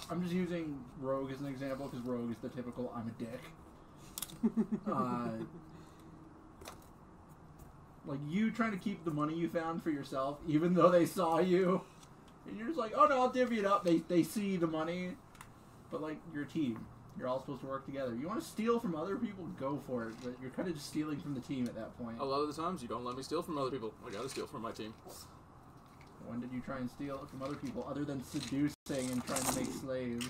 I'm just using Rogue as an example because Rogue is the typical I'm a dick. Like you trying to keep the money you found for yourself, even though they saw you, and you're just like, oh no, I'll divvy it up. They see the money, but like you're a team. You're all supposed to work together. You want to steal from other people, go for it. But you're kind of just stealing from the team at that point. A lot of the times, you don't let me steal from other people. I gotta steal from my team. When did you try and steal from other people, other than seducing and trying to make slaves?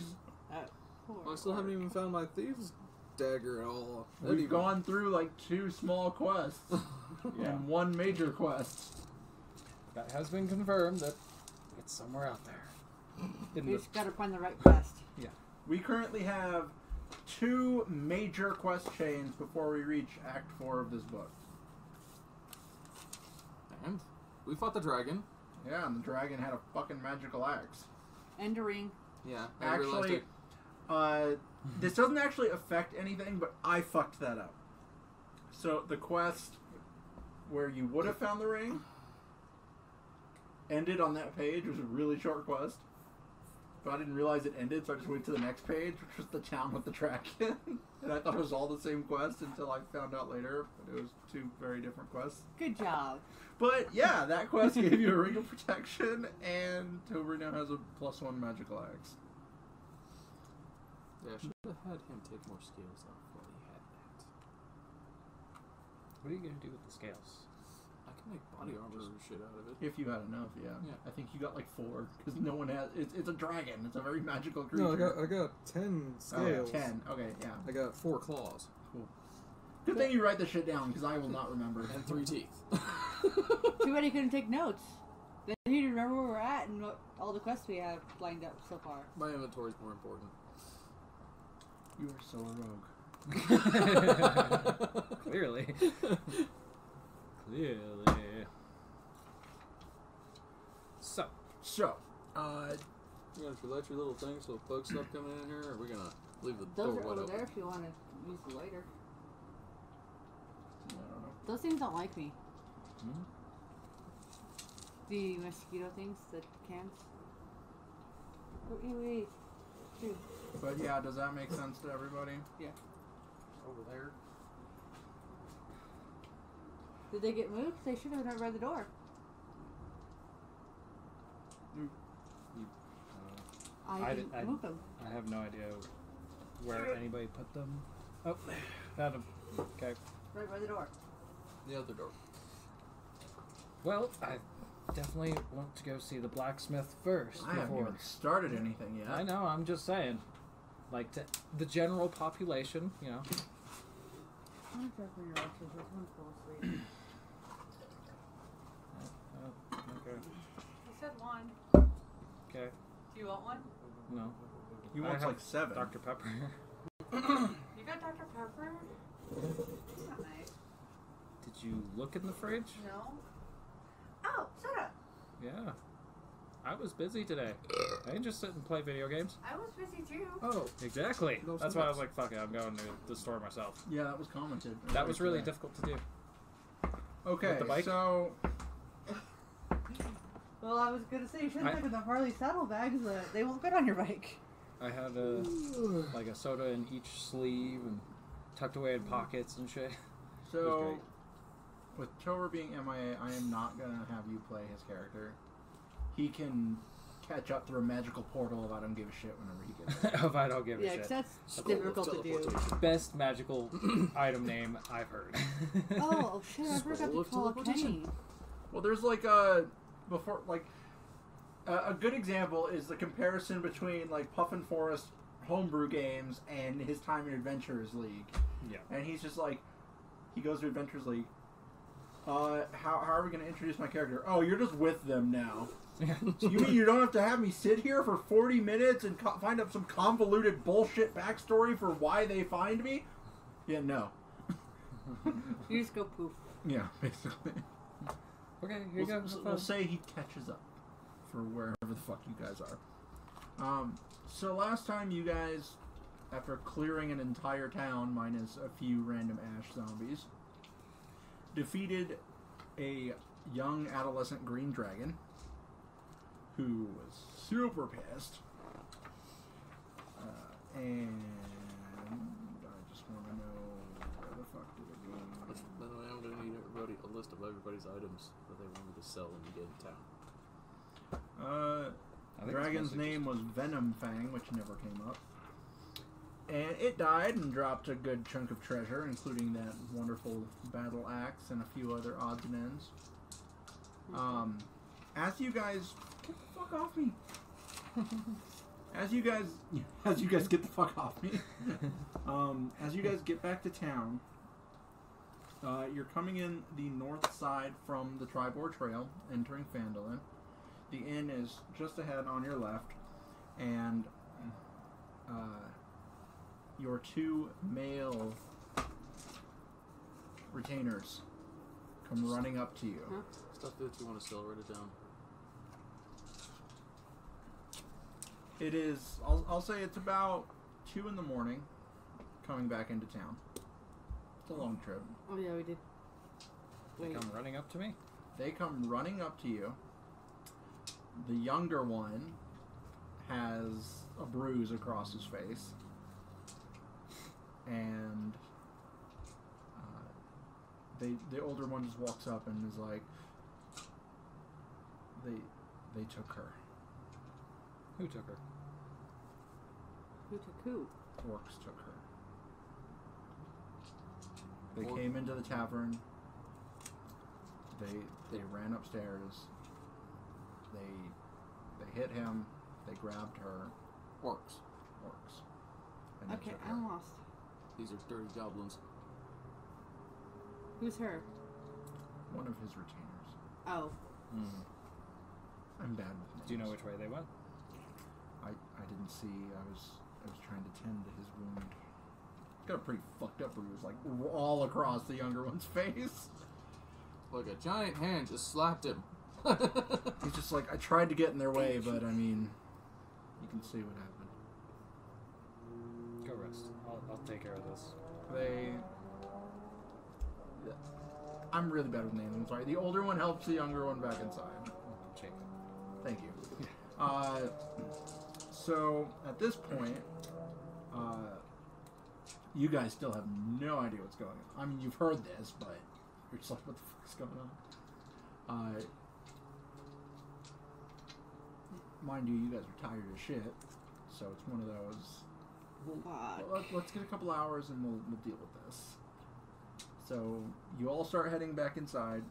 Well, I still haven't even found my thieves' dagger at all. We've gone through like 2 small quests and 1 major quest. That has been confirmed that it's somewhere out there. We just gotta find the right quest. Yeah. We currently have 2 major quest chains before we reach Act 4 of this book. And we fought the dragon. Yeah, and the dragon had a fucking magical axe. And a ring. Yeah, Actually, this doesn't actually affect anything, but I fucked that up. So the quest where you would have found the ring ended on that page. It was a really short quest. But I didn't realize it ended, so I just went to the next page, which was the town with the dragon. And I thought it was all the same quest until I found out later. But it was 2 very different quests. Good job. But yeah, that quest gave you a ring of protection, and Tober now has a +1 magical axe. Yeah, I should have had him take more scales off while he had that. What are you going to do with the scales? I can make body armor shit out of it. If you had enough, yeah. Yeah. I think you got like 4, because no one has... It's a dragon. It's a very magical creature. No, I got 10 scales. 10. Okay, yeah. I got 4 claws. Cool. Good thing you write this shit down, because I will not remember. And 3 teeth. Too bad he couldn't take notes. Then he'd remember where we're at and what, all the quests we have lined up so far. My inventory's more important. You are so a rogue. Clearly. Clearly. So. You gonna let your little thing so folks stop coming in here, or are we gonna leave the Those door are wide over open? there if you want to use the lighter. I don't know. Those things don't like me. Hmm? The mosquito things, the cans. Wait. Dude. But yeah, does that make sense to everybody? Yeah. Over there. Did they get moved? They should have not read the door. I didn't move them. I have no idea where anybody put them. Oh, found them. Okay. Right by the door. The other door. Well, I definitely want to go see the blacksmith first. I haven't even started anything yet. I know, I'm just saying. Like, to the general population, you know. I'm sorry for your exes. This one's full asleep. Okay. I said one. Okay. Do you want one? No. He I wants have like 7. Dr. Pepper. You got Dr. Pepper? That's not nice. Did you look in the fridge? No. Oh, shut up. Yeah. I was busy today. I didn't just sit and play video games. I was busy too. Oh, Exactly. Those That's why I was nuts. like, fuck it, I'm going to the store myself. yeah, that was commented. That was really today. difficult to do. Okay, With the bike? so Well, I was gonna say you should I- have taken the Harley saddlebags. They won't fit on your bike. I had like a soda in each sleeve and tucked away in pockets and shit. So, with Tober being MIA, I am not going to have you play his character. He can catch up through a magical portal if I don't give a shit whenever he gets it. If I don't give a Yeah, shit. 'cause that's School of difficult to do. teleportation. Best magical item name I've heard. Oh shit! I forgot Scroll to of call teleportation. Kenny. Well, there's like a good example is the comparison between like Puffin Forest homebrew games and his time in Adventurers League. Yeah. And he's just like, he goes to Adventurers League. How are we going to introduce my character? Oh, you're just with them now. You mean you don't have to have me sit here for 40 minutes and find up some convoluted bullshit backstory for why they find me? Yeah, no. You just go poof. Yeah, basically. Okay, here you go. We'll say he catches up for wherever the fuck you guys are. So last time you guys, after clearing an entire town minus a few random ash zombies, defeated a young adolescent green dragon who was super pissed And I just want to know where the fuck did it go? Then I'm gonna need a list of everybody's items that they want me to sell when you get in town. Dragon's name was Venom Fang, which never came up. And it died and dropped a good chunk of treasure, including that wonderful battle axe and a few other odds and ends. As you guys get the fuck off me. As you guys get the fuck off me. As you guys get back to town, you're coming in the north side from the Tribor Trail, entering Phandelver. The inn is just ahead on your left, and your two male retainers come running up to you. Huh? Stuff that you want to sell, write it down. It is, I'll say it's about 2 in the morning, coming back into town. It's a long trip. Oh yeah, we did. They Wait. come running up to me? They come running up to you. The younger one has a bruise across his face. And the older one just walks up and is like, they took her. Who took her? Who took who? Orcs took her. They came into the tavern. They ran upstairs. They hit him. They grabbed her. Orcs. And they Okay, took her. I'm lost. These are dirty goblins. Who's her? One of his retainers. Oh. I'm bad with names. Do you know which way they went? I didn't see. I was trying to tend to his wound. He's got a pretty fucked up bruise, like all across the younger one's face. Like a giant hand just slapped him. He's just like, I tried to get in their way, but I mean, you can see what happened. Go rest. I'll take care of this. I'm really bad with names. I'm sorry. The older one helps the younger one back inside. Jacob. Thank you. So at this point, you guys still have no idea what's going on. I mean, you've heard this, but you're just like, what the fuck's going on? Mind you guys are tired as shit, so it's one of those. Fuck. Let's get a couple hours and we'll deal with this. So you all start heading back inside.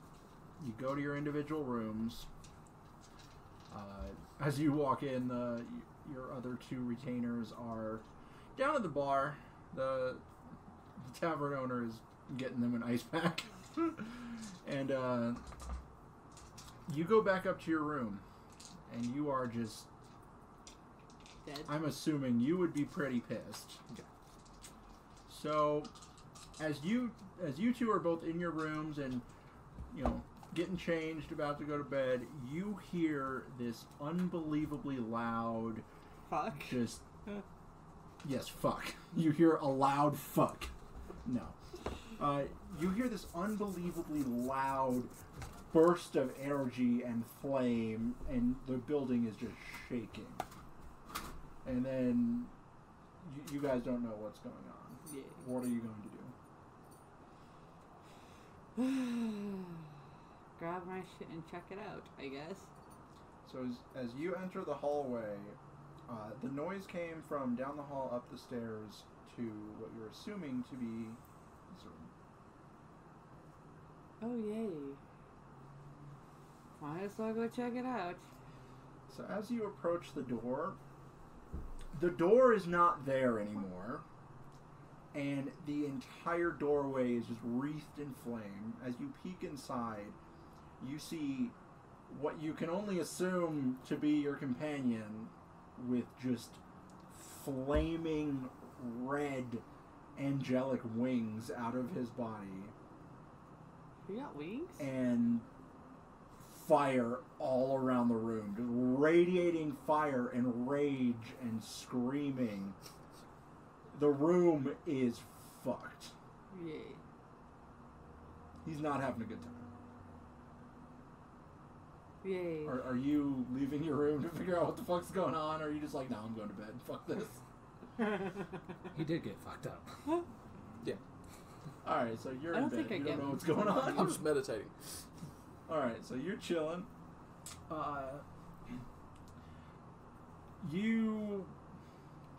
You go to your individual rooms. As you walk in, your other two retainers are down at the bar. The tavern owner is getting them an ice pack. And you go back up to your room, and you are just... Dead. I'm assuming you would be pretty pissed. Yeah. So, as you two are both in your rooms and, you know, getting changed, about to go to bed, you hear this unbelievably loud, Fuck. just, yes, fuck. You hear a loud fuck. No. You hear this unbelievably loud burst of energy and flame, and the building is just shaking. And then you guys don't know what's going on. Yeah. What are you going to do? Grab my shit and check it out, I guess. So as you enter the hallway, the noise came from down the hall up the stairs to what you're assuming to be this room. Oh, yay. Might as well go check it out. So as you approach the door is not there anymore, and the entire doorway is just wreathed in flame. As you peek inside, you see what you can only assume to be your companion with just flaming red angelic wings out of his body You got wings? and fire all around the room, just radiating fire and rage and screaming. The room is fucked. Yay. He's not having a good time. Yay. Are you leaving your room to figure out what the fuck's going on, or are you just like, no, I'm going to bed, fuck this? He did get fucked up. Alright, so you're I in don't bed. think I You get don't know one. what's going I'm on. just meditating. Alright, so you're chilling.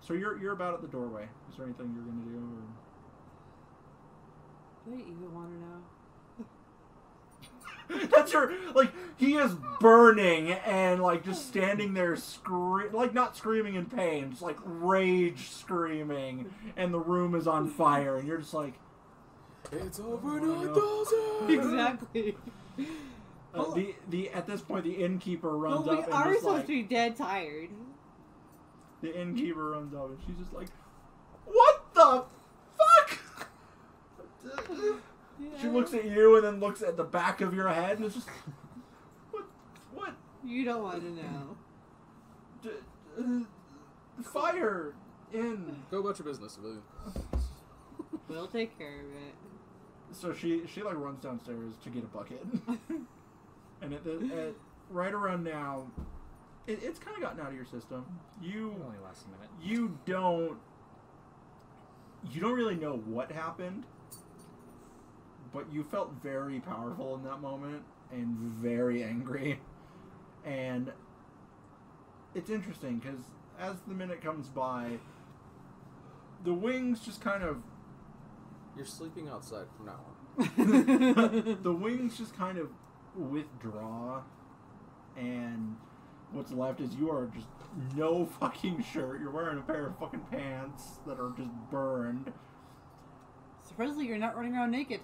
So you're about at the doorway. Is there anything you're gonna do? Or... Do you even want to know? That's your, like, he is burning and, like, just standing there like, not screaming in pain, just, like, rage screaming, and the room is on fire, and you're just like... It's over Oh, 9,000! Exactly. At this point, the innkeeper runs Well, we up and are just, supposed like... to be dead tired. The innkeeper runs up, and she's just like, what the fuck? She looks at you and then looks at the back of your head and it's just, what? You don't want to know. Fire in. Go about your business, civilian. We'll take care of it. So she like runs downstairs to get a bucket, and at right around now, it's kind of gotten out of your system. It only lasts a minute. You don't really know what happened. But you felt very powerful in that moment and very angry. And it's interesting because as the minute comes by, the wings just kind of... You're sleeping outside from now on. The wings just kind of withdraw. And what's left is you are just no fucking shirt. You're wearing a pair of fucking pants that are just burned. Surprisingly, you're not running around naked.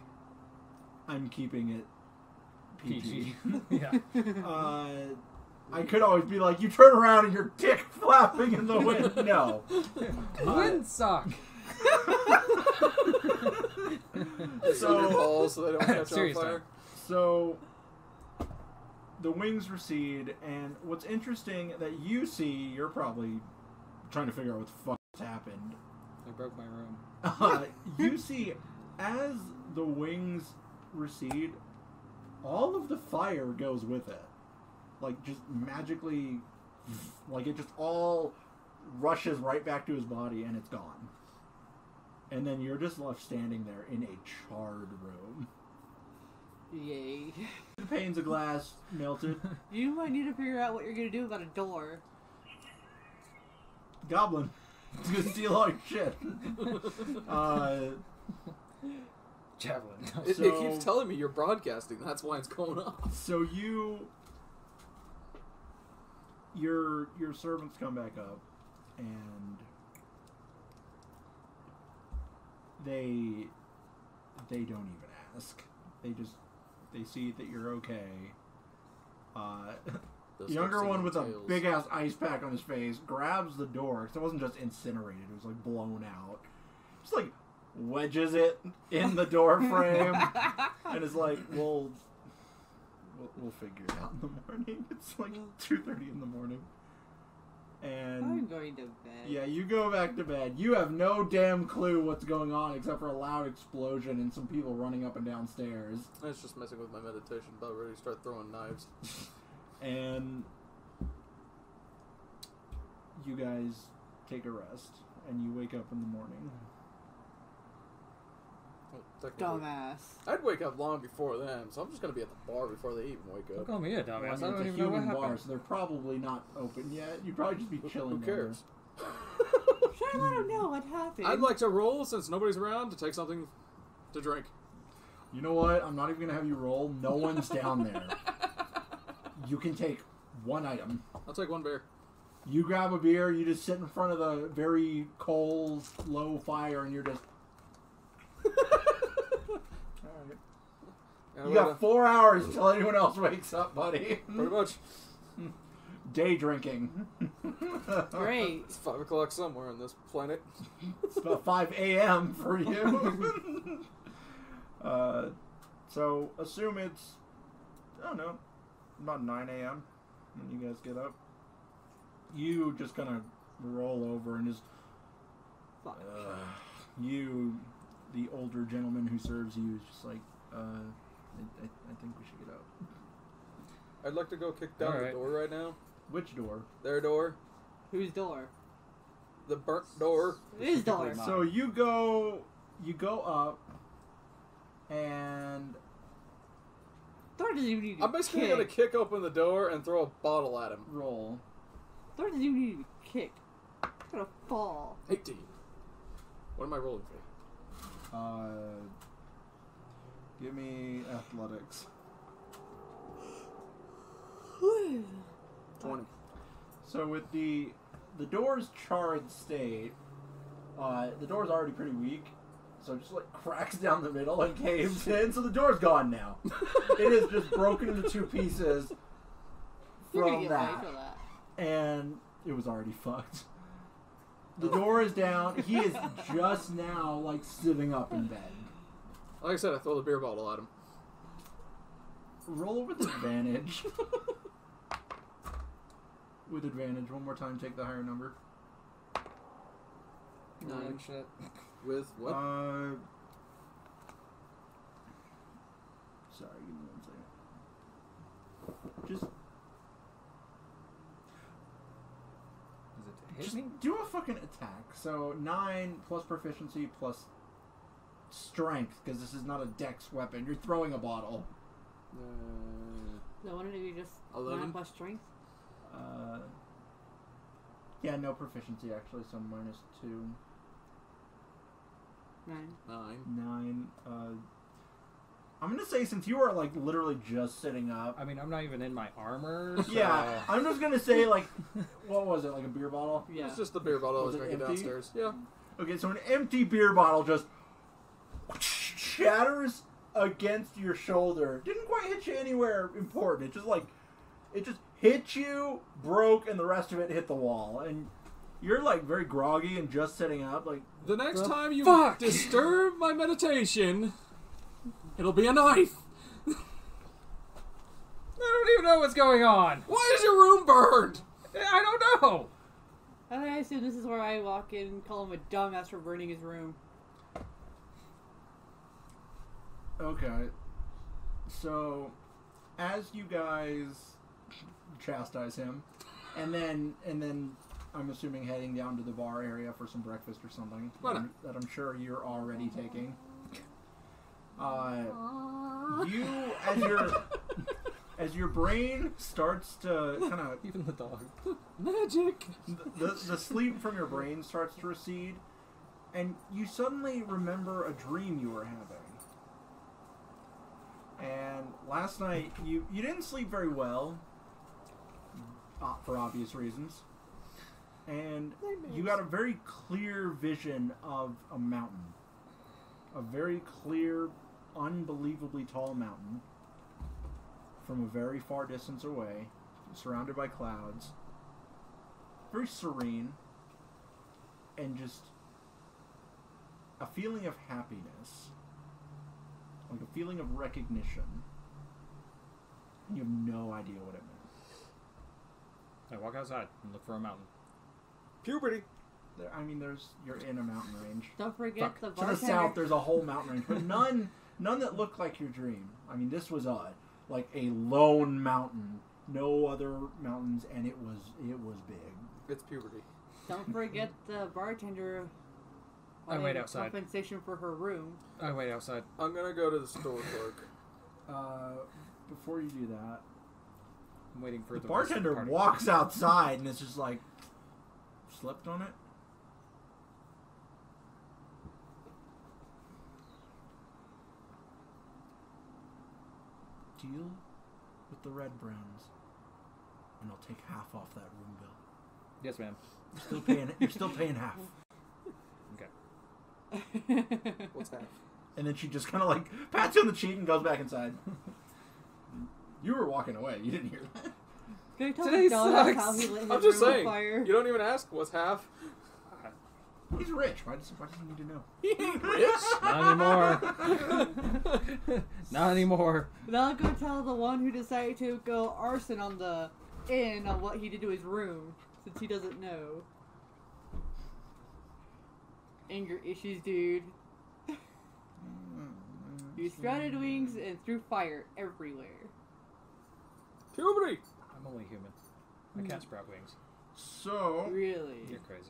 I'm keeping it PG. Yeah. I could always be like, you turn around and your dick flapping in the wind. No. Windsock. So balls so they don't catch on Serious fire. time. So the wings recede, and what's interesting that you see, you're probably trying to figure out what the fuck happened. I broke my room. You see, as the wings recede, all of the fire goes with it. Like, just magically, like, it just all rushes right back to his body, and it's gone. And then you're just left standing there in a charred room. Yay. The panes of glass melted. You might need to figure out what you're going to do about a door. Goblin. He's gonna steal all your shit. Javelin. It So- keeps telling me you're broadcasting. That's why it's going off. So your servants come back up, and they don't even ask. They see that you're okay. The younger one with a big ass ice pack on his face grabs the door, because it wasn't just incinerated; it was like blown out. Just like wedges it in the door frame, and is like, "We'll figure it out in the morning." It's like 2:30 in the morning, and I'm going to bed. yeah, you go back to bed. You have no damn clue what's going on except for a loud explosion and some people running up and down stairs. I was just messing with my meditation, about ready to start throwing knives. And you guys take a rest, and you wake up in the morning. Well, technically, Dumbass. I'd wake up long before them, so I'm just gonna be at the bar before they even wake Don't up. call me a Well, dumbass. I I mean, don't it's a even know what human bar, happened. so they're probably not open yet. You'd probably just be chilling. Who cares? Try to let him know what happened. I'd like to roll, since nobody's around, to take something to drink. You know what? I'm not even gonna have you roll. No one's down there. You can take one item. I'll take one beer. You grab a beer. You just sit in front of the very cold, low fire, and you're just. Alright. Yeah, You got 4 hours till anyone else wakes up, buddy. pretty much. Day drinking. Great. It's 5 o'clock somewhere on this planet. It's about 5 a.m. for you. So assume it's, I don't know, about 9 a.m. when you guys get up. You just kind of roll over and just, you, the older gentleman who serves you, is just like, I think we should get up. I'd like to go kick down the Alright. door right now. Which door? Their door. Whose door? The burnt door. It is Specifically dark. mine. So you go up, and Thor doesn't even need to I'm basically kick. gonna kick open the door and throw a bottle at him. roll. Thor doesn't even need to be kicked. He's gonna fall. 18. What am I rolling for? Give me athletics. 20. So with the door's charred state, the door's already pretty weak, so it just like cracks down the middle and caves in. So the door's gone now. It is just broken into 2 pieces You're gonna from get that, paid for that. and it was already fucked. The door is down. He is just now like sitting up in bed. Like I said, I throw the beer bottle at him. Roll with advantage. With advantage. One more time, take the higher number. Rolling shit. With what? Sorry, give me 1 second. Just Is it to hit me? do a fucking attack. So 9 plus proficiency plus strength, because this is not a dex weapon. You're throwing a bottle. No wonder you just 11? 9 plus strength. Yeah, no proficiency actually, so -2. 9. 9. 9. I'm gonna say since you are like literally just sitting up. I mean, I'm not even in my armor. So... Yeah, I'm just gonna say like, what was it, like a beer bottle? Yeah. It's just the beer bottle I was Was it drinking empty? downstairs. Yeah. Okay, so an empty beer bottle just shatters against your shoulder. Didn't quite hit you anywhere important. It just hit you, broke, and the rest of it hit the wall. And you're like very groggy and just sitting up. Like, The next time you fuck? disturb my meditation, it'll be a knife. I don't even know what's going on. Why is your room burned? I don't know. And I assume this is where I walk in and call him a dumbass for burning his room. okay, so as you guys chastise him, and then I'm assuming heading down to the bar area for some breakfast or something Why not? that I'm sure you're already taking. You as your brain starts to kind of Even the dog. Magic. the sleep from your brain starts to recede, and you suddenly remember a dream you were having. And last night you didn't sleep very well, for obvious reasons. And you got a very clear vision of a mountain. A very clear, unbelievably tall mountain from a very far distance away, surrounded by clouds. Very serene. And just a feeling of happiness. Like a feeling of recognition. And you have no idea what it meant. I walk outside and look for a mountain. Puberty. You're in a mountain range. Don't forget the To the bartender. south, there's a whole mountain range, but none that looked like your dream. I mean, this was like a lone mountain, no other mountains, and it was big. It's puberty. Don't forget the bartender. I wait wanted outside. Compensation for her room. I wait outside. I'm gonna go to the store clerk. Before you do that, I'm waiting for the the rest of the bartender party. walks outside and it's just like, slept on it. Deal with the red browns, and I'll take half off that room bill. Yes, ma'am. You're still paying half. Okay. What's that? And then she just kind of like pats you on the cheek and goes back inside. You were walking away. You didn't hear that. Can you tell Today the dog sucks. how he lit his I'm just room on saying. fire? You don't even ask what's half. He's rich. Why does he need to know? He ain't rich. Not anymore. Not anymore. Now I'll go tell the one who decided to go arson on the inn on what he did to his room, since he doesn't know. Anger issues, dude. You sprouted wings and threw fire everywhere. Puberty. I'm only human. I can't sprout wings. So, Really? You're crazy.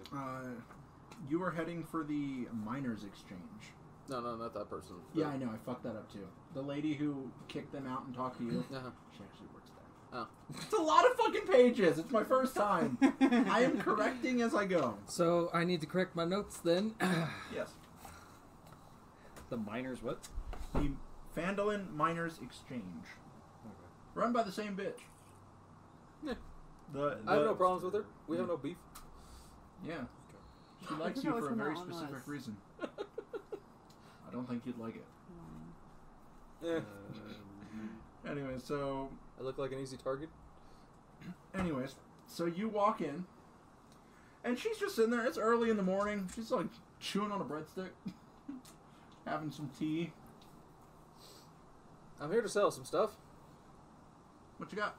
you were heading for the miners' exchange. No, not that person. Yeah, I know. I fucked that up too. The lady who kicked them out and talked to you. Uh-huh. She actually works there. Oh. It's a lot of fucking pages. It's my first time. I am correcting as I go. So I need to correct my notes then. Yes. The miners what? The Phandelver Miners Exchange. Okay. Run by the same bitch. Yeah. The I have no problems with her. We have no beef. Yeah. She likes forgot you which for a one very that one specific was. reason. I don't think you'd like it. Yeah. Anyway, so... I look like an easy target. Anyways, so you walk in, and she's just sitting there. It's early in the morning. She's like chewing on a breadstick, having some tea. I'm here to sell some stuff. What you got?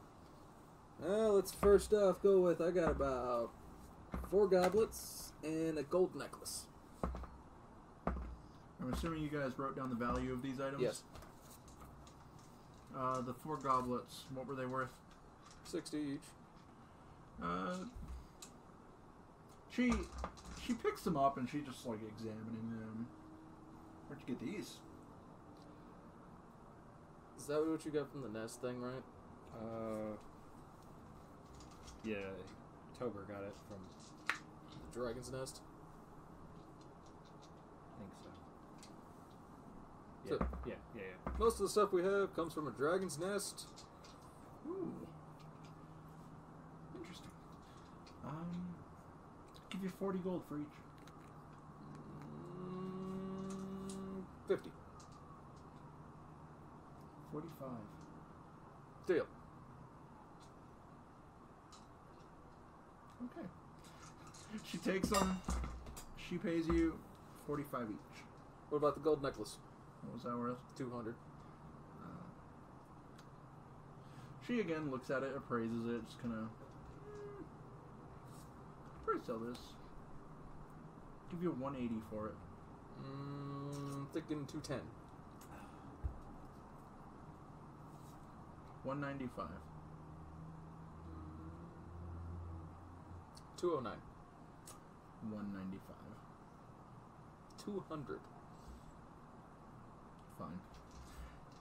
Let's first off go with, I got about 4 goblets and a gold necklace. I'm assuming you guys wrote down the value of these items? Yes. The 4 goblets, what were they worth? 60 each. She picks them up and she just like examining them. Where'd you get these? Is that what you got from the nest thing, right? Yeah, Tober got it from. The dragon's nest? I think so. So- Yeah. Most of the stuff we have comes from a dragon's nest. Ooh. Interesting. Give you 40 gold for each. 50. 45. Deal. Okay. She takes them. She pays you 45 each. What about the gold necklace? What was that worth? 200. She again looks at it, appraises it, just kind of. Probably sell this. Give you 180 for it. Thinking 210. 195. 209. 195. 200. Fine.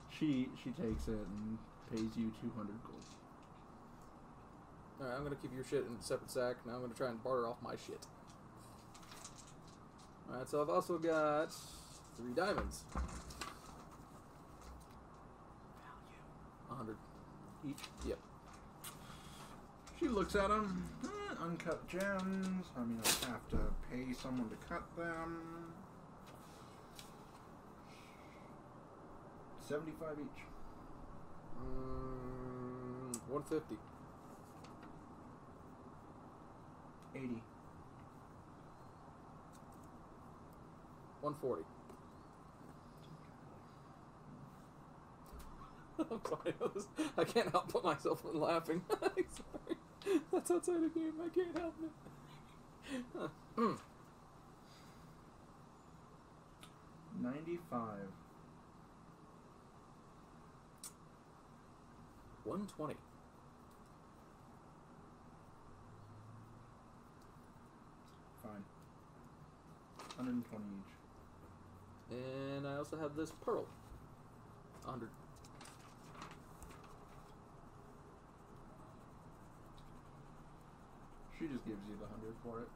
She takes it and pays you 200 gold. Alright, I'm gonna keep your shit in a separate sack. Now I'm gonna try and barter off my shit. Alright, so I've also got 3 diamonds. Value. 100. Each? Yep. She looks at them. Uncut gems. I mean, I have to pay someone to cut them. 75 each. 150. 80. 140. I'm sorry. I can't help but myself from laughing. Sorry. That's outside the game. I can't help it. 95. 120. Fine. 120 each. And I also have this pearl. 100. She just gives you the 100 for it.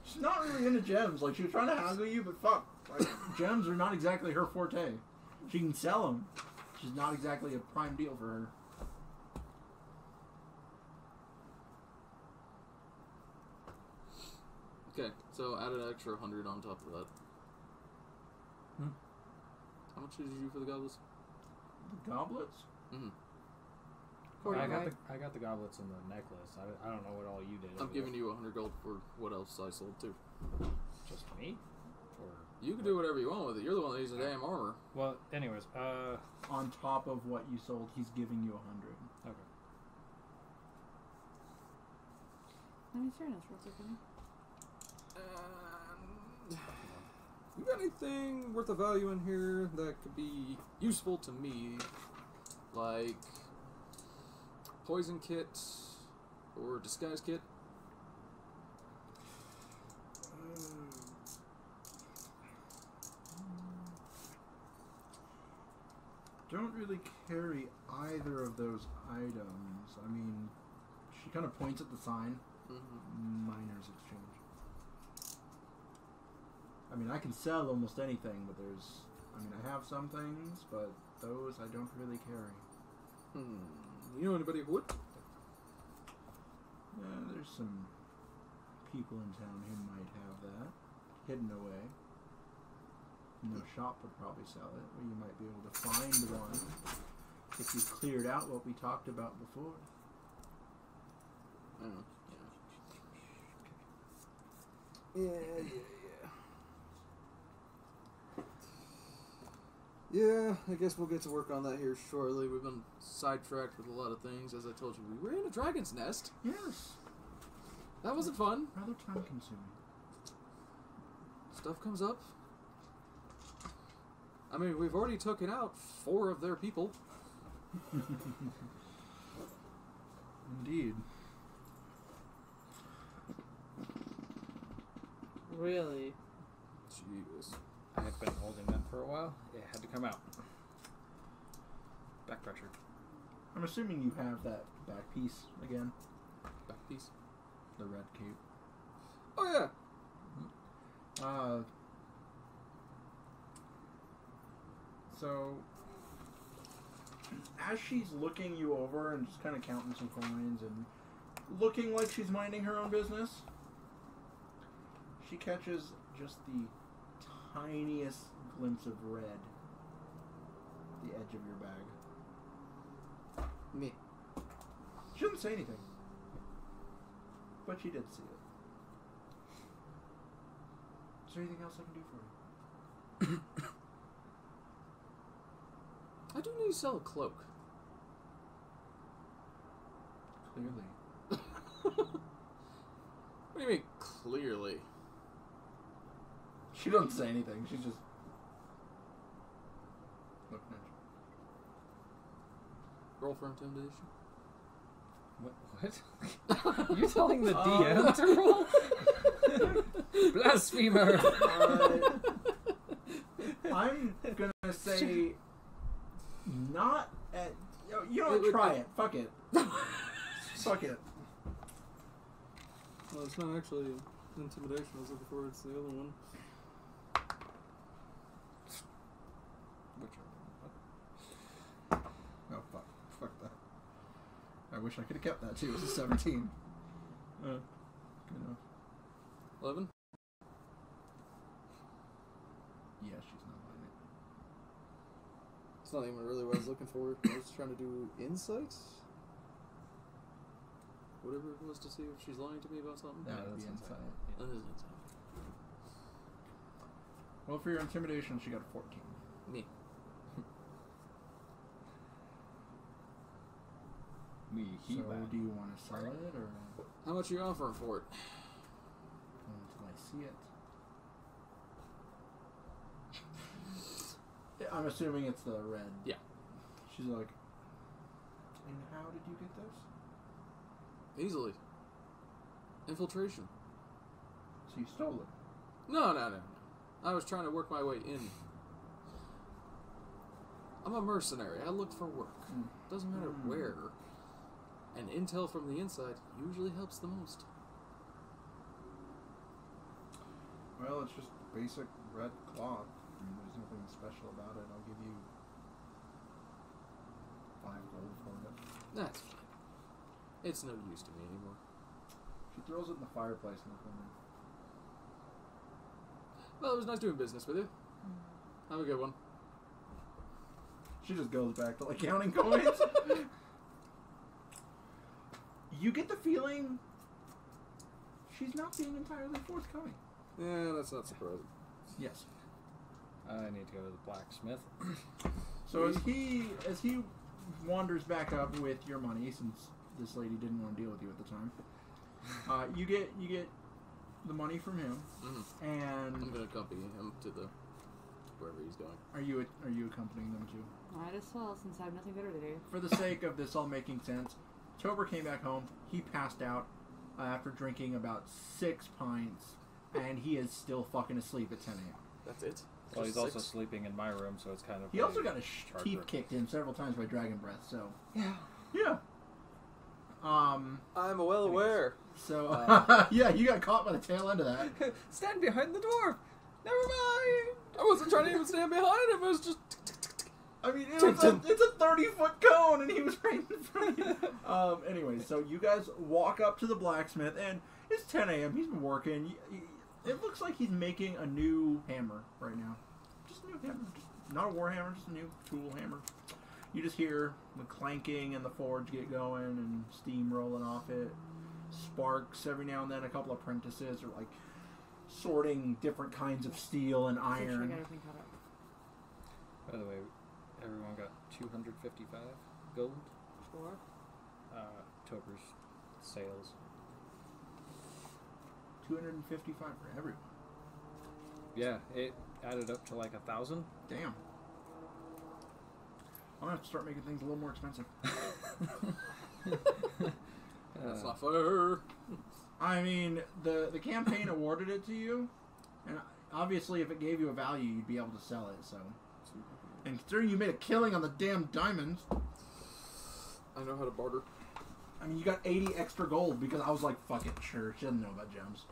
She's not really into gems. Like, she was trying to haggle you, but fuck. Like, gems are not exactly her forte. She can sell them. She's not exactly a prime deal for her. Okay, so add an extra 100 on top of that. How much did you do for the goblets? The goblets? Mm-hmm. I got the goblets and the necklace. I don't know what all you did. I'm giving you 100 gold for what else I sold too. Just me? Or You can do whatever you want with it. You're the one that needs the damn armor. well, anyways, On top of what you sold, he's giving you 100. okay. Let me turn this real quick. Honey. You got anything worth of value in here that could be useful to me? Like poison kit, Or disguise kit? Don't really carry either of those items. I mean, she kind of points at the sign. Miners exchange. I mean, I can sell almost anything, but I have some things, but those I don't really carry. You know anybody who would? Yeah, there's some people in town who might have that hidden away. No shop would probably sell it, or you might be able to find one if you cleared out what we talked about before. Yeah, I guess we'll get to work on that here shortly. We've been sidetracked with a lot of things. As I told you, we were in a dragon's nest. Yes. That wasn't fun. Rather time consuming. Stuff comes up. I mean, we've already taken out 4 of their people. Indeed. Really? Jeez. I had been holding that for a while. It had to come out. Back pressure. I'm assuming you have that back piece again. Back piece. The red cape. Oh, yeah. So, as she's looking you over and just kind of counting some coins and looking like she's minding her own business, she catches just the tiniest glimpse of red at the edge of your bag. Me. She didn't say anything, but she did see it. Is there anything else I can do for you? I do need to sell a cloak. Clearly. What do you mean, clearly? She doesn't say anything. She's just looking at you. Roll for intimidation. What? You telling the DM to roll? Blasphemer! I'm gonna say not at. You know what? Try it. Fuck it. Fuck it. Well, it's not actually intimidation I was looking for, it's the other one. Which one? Oh fuck! Fuck that. I wish I could have kept that too. It was a 17. Good enough. 11? Yeah, she's not lying. It's not even really what I was looking for. I was trying to do insight? Whatever it was to see if she's lying to me about something. That would be insight. That is insight. Well, for your intimidation, she got a 14. Me. Me, So, do you want to sell it, or How much are you offering for it? until I see it? I'm assuming it's the red. Yeah. She's like, and how did you get this? Easily. Infiltration. So you stole it. No. I was trying to work my way in. I'm a mercenary. I look for work. Doesn't matter where. And intel from the inside usually helps the most. Well, it's just basic red cloth. I mean, there's nothing special about it. I'll give you 5 gold for it. That's fine. It's no use to me anymore. She throws it in the fireplace in the corner. Well, it was nice doing business with you. Have a good one. She just goes back to like counting coins. You get the feeling she's not being entirely forthcoming. Yeah, that's not surprising. Yes. I need to go to the blacksmith. So as he wanders back up with your money, since this lady didn't want to deal with you at the time, you get the money from him, and I'm gonna accompany him to wherever he's going. are you accompanying them too? Might as well, since I have nothing better to do. For the sake of this all making sense, Tober came back home. He passed out after drinking about 6 pints, and he is still fucking asleep at 10 a.m. That's it. Well, he's Just also 6? sleeping in my room, so it's kind of. He also got his sharper. teeth kicked in several times by Dragon Breath, so... Yeah. Yeah. I'm well aware. So, yeah, you got caught by the tail end of that. Stand behind the dwarf. Never mind. I wasn't trying to even stand behind him. It was just. I mean, it's a 30-foot cone, and he was right in front of you. Anyway, so you guys walk up to the blacksmith, and it's 10 a.m. He's been working. It looks like he's making a new hammer right now. Just a new hammer. Not a war hammer, just a new tool hammer. You just hear the clanking and the forge get going and steam rolling off it. Sparks every now and then. A couple of apprentices are like sorting different kinds of steel and Make sure I iron. got everything caught up. By the way, everyone got 255 gold. For? Tober's sales. 255 for everyone. Yeah, it added up to like 1,000. Damn. I'm gonna have to start making things a little more expensive. That's not fair. I mean, the campaign awarded it to you, and obviously if it gave you a value, you'd be able to sell it, so. And considering you made a killing on the damn diamonds, I know how to barter. I mean, you got 80 extra gold because I was like, fuck it, sure, she doesn't know about gems.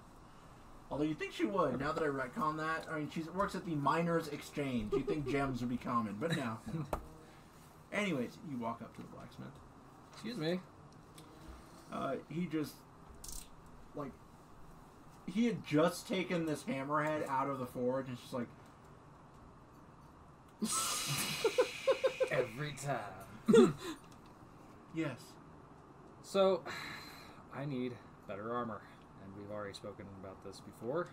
Although you think she would, now that I retcon that. I mean, she works at the Miners Exchange. You think gems would be common, but no. Anyways, you walk up to the blacksmith. Excuse me. He just, like, he had just taken this hammerhead out of the forge, and it's just like, Every time. yes. So, I need better armor, and we've already spoken about this before.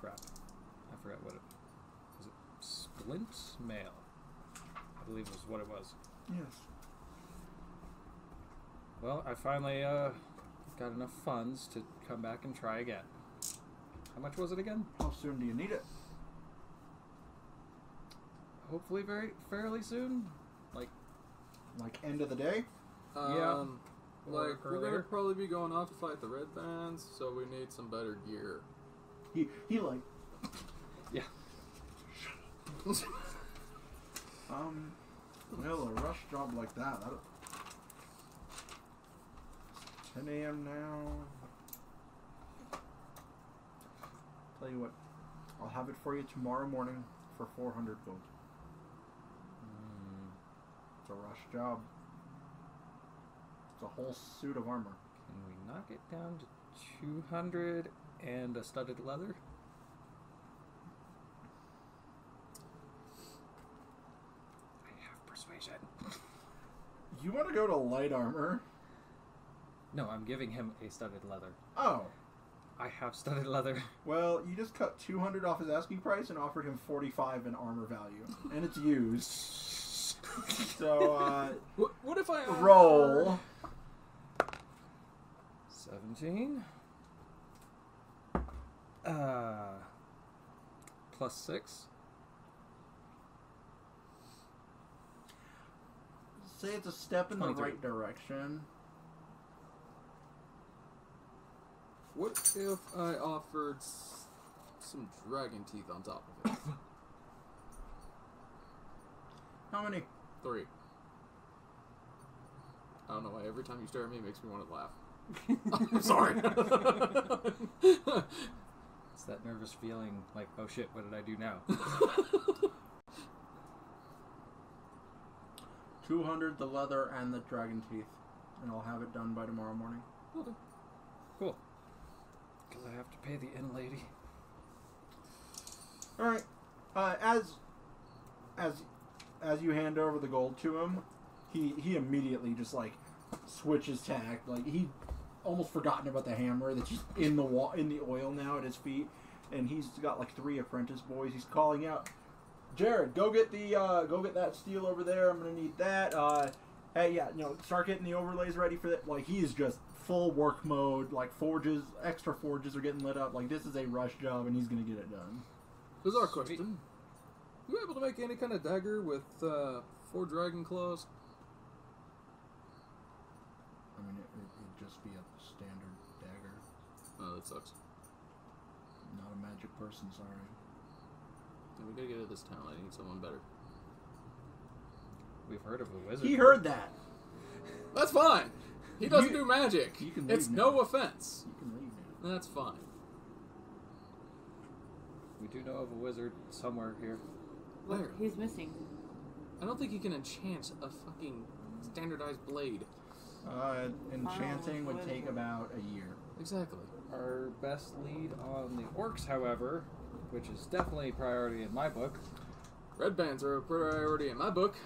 Crap. I forgot what it was. It Splint Mail? I believe was what it was. Yes. Well, I finally got enough funds to come back and try again. How much was it again? How soon do you need it? Hopefully fairly soon. Like End of the day? Yeah. Like, we're earlier. gonna probably be going off to fight the Red Bands, so we need some better gear. He like, yeah. well, a rush job like that, it's 10 a.m. now. Tell you what, I'll have it for you tomorrow morning for 400 gold. It's a rush job. It's a whole suit of armor. Can we knock it down to 200 and a studded leather? I have persuasion. You want to go to light armor? No, I'm giving him a studded leather. Oh. I have studded leather. Well, you just cut 200 off his asking price and offered him 45 in armor value. And it's used. So, What if I roll. 17. Plus 6. Say it's a step in the 23. right direction. What if I offered some dragon teeth on top of it? How many? 3. I don't know why every time you stare at me it makes me want to laugh. I'm sorry. It's that nervous feeling like, oh shit, what did I do now? 200 the leather and the dragon teeth. And I'll have it done by tomorrow morning. Okay. Cool. Because I have to pay the inn lady. Alright. As you hand over the gold to him, he immediately just like switches tack. Like he almost forgotten about the hammer that's just in the oil now at his feet, and he's got like 3 apprentice boys. He's calling out, Jared, go get that steel over there. I'm gonna need that. Hey, yeah, start getting the overlays ready for that. Like he is just full work mode. Like extra forges are getting lit up. Like this is a rush job, and he's gonna get it done. Bizarre question. You able to make any kind of dagger with 4 dragon claws? I mean, it'd just be a standard dagger. Oh, that sucks. Not a magic person, sorry. Yeah, we gotta get out of this town. I need someone better. We've heard of a wizard. He heard that. That's fine. He doesn't do magic. You can leave It's now. no offense. You can leave now. That's fine. We do know of a wizard somewhere here. Where? He's missing. I don't think you can enchant a fucking standardized blade. Enchanting would take about a year. Exactly. Our best lead on the orcs, however, which is definitely a priority in my book. Red bands are a priority in my book.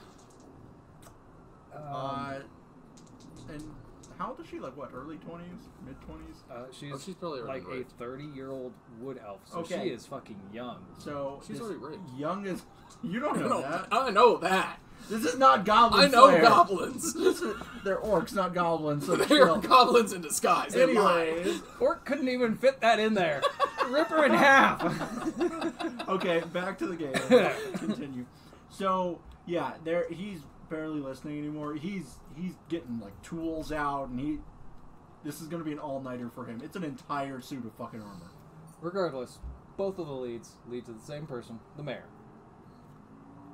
And how old is she? Like what? Early 20s? Mid 20s? She's probably like already a 30-year-old wood elf, so Okay. she is fucking young. So She's this already raped. young as you don't know that. I know that. This is not goblins. I know goblins. They're orcs, not goblins. So They're chill. goblins in disguise. They lie. Anyways, Orc couldn't even fit that in there. Rip her in half. okay, back to the game. Continue. So yeah, he's barely listening anymore. He's getting like tools out, and this is gonna be an all-nighter for him. It's an entire suit of fucking armor. Regardless, both of the leads lead to the same person, the mayor.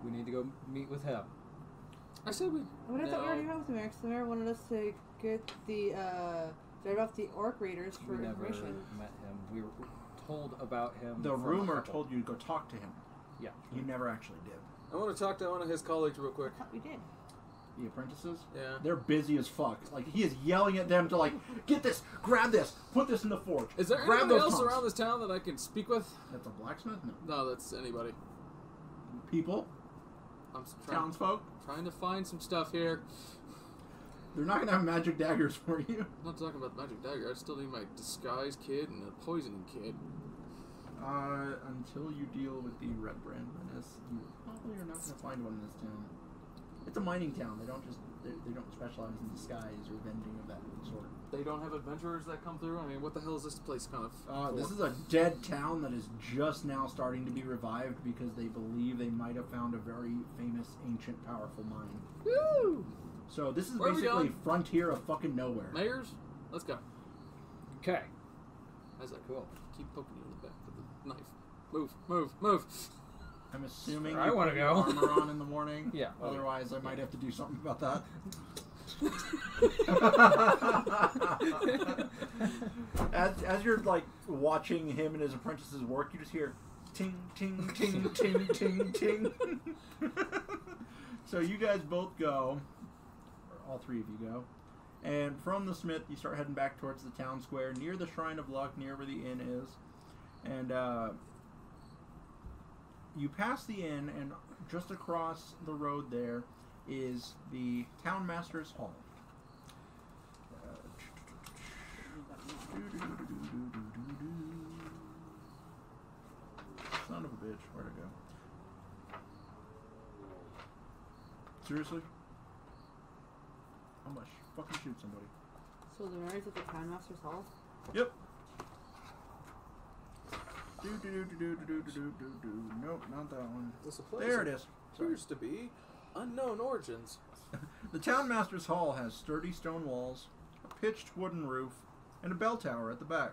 We need to go meet with him. I said we. But I thought we already met with the mayor, 'cause the mayor wanted us to get the, start off the orc raiders for We never information. met him. We were told about him. The from a rumor couple. told you to go talk to him. Yeah. You never actually did. I want to talk to one of his colleagues real quick. I thought we did. The apprentices? Yeah. They're busy as fuck. Like, he is yelling at them to, like, get this, grab this, put this in the forge. Is there grab anybody those else pumps. around this town that I can speak with? That's a blacksmith? No. No, that's anybody. People? I'm Townsfolk? trying to find some stuff here. They're not going to have magic daggers for you. I'm not talking about the magic dagger. I still need my disguise kid and a poisoning kid. Until you deal with the Red Brand Menace, you probably are not going to find one in this town. It's a mining town. They don't specialize in disguise or vending of that sort. They don't have adventurers that come through? I mean, what the hell is this place kind of... This is a dead town that is just now starting to be revived because they believe they might have found a very famous, ancient, powerful mine. Woo! So this is Where are we basically going? frontier of fucking nowhere. Mayors? Let's go. Okay. How's that? Cool. Keep poking you in the back with the knife. Move, move, move. I'm assuming I you wanna put your go. armor on in the morning. Yeah. Otherwise, I might have to do something about that. as you're like watching him and his apprentices work, you just hear ting ting ting ting ting ting. So you guys both go, or all three of you go, and from the smith you start heading back towards the town square near the Shrine of Luck, near where the inn is, and you pass the inn, and just across the road there is the town master's hall. Son of a bitch, where'd it go? Seriously? I'm gonna fucking shoot somebody. So the mayor's at the town master's hall? Yep. Nope, not that one. This a place There it is. Sorry. appears to be unknown origins. The town master's hall has sturdy stone walls, a pitched wooden roof, and a bell tower at the back.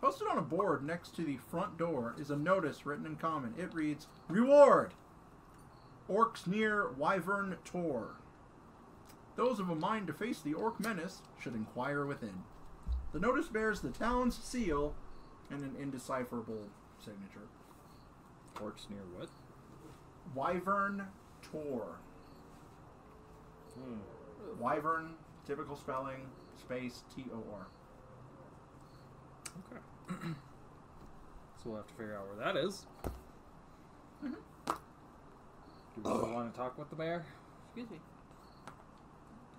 Posted on a board next to the front door is a notice written in common. It reads, "Reward! Orcs near Wyvern Tor. Those of a mind to face the orc menace should inquire within." The notice bears the town's seal and an indecipherable signature. Orcs near what? Wyvern Tor. Wyvern, typical spelling, space, T-O-R. Okay. So we'll have to figure out where that is. Mm-hmm. Do we want to talk with the mayor? Excuse me.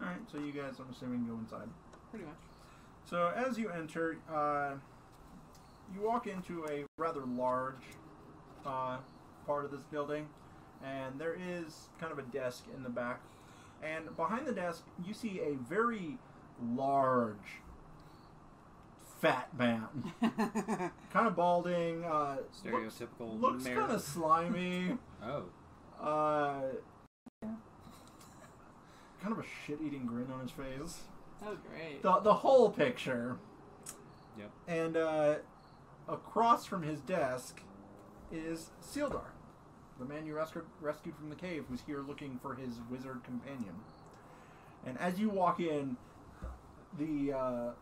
Alright, so you guys, I'm assuming, go inside. Pretty much. So as you enter, you walk into a rather large part of this building, and there is kind of a desk in the back. And behind the desk, you see a very large, fat man. Kind of balding. Stereotypical Looks male. kind of slimy. Oh. Kind of a shit-eating grin on his face. Oh, great. The whole picture. Yep. And across from his desk is Sildar, the man you rescued from the cave, who's here looking for his wizard companion. And as you walk in, the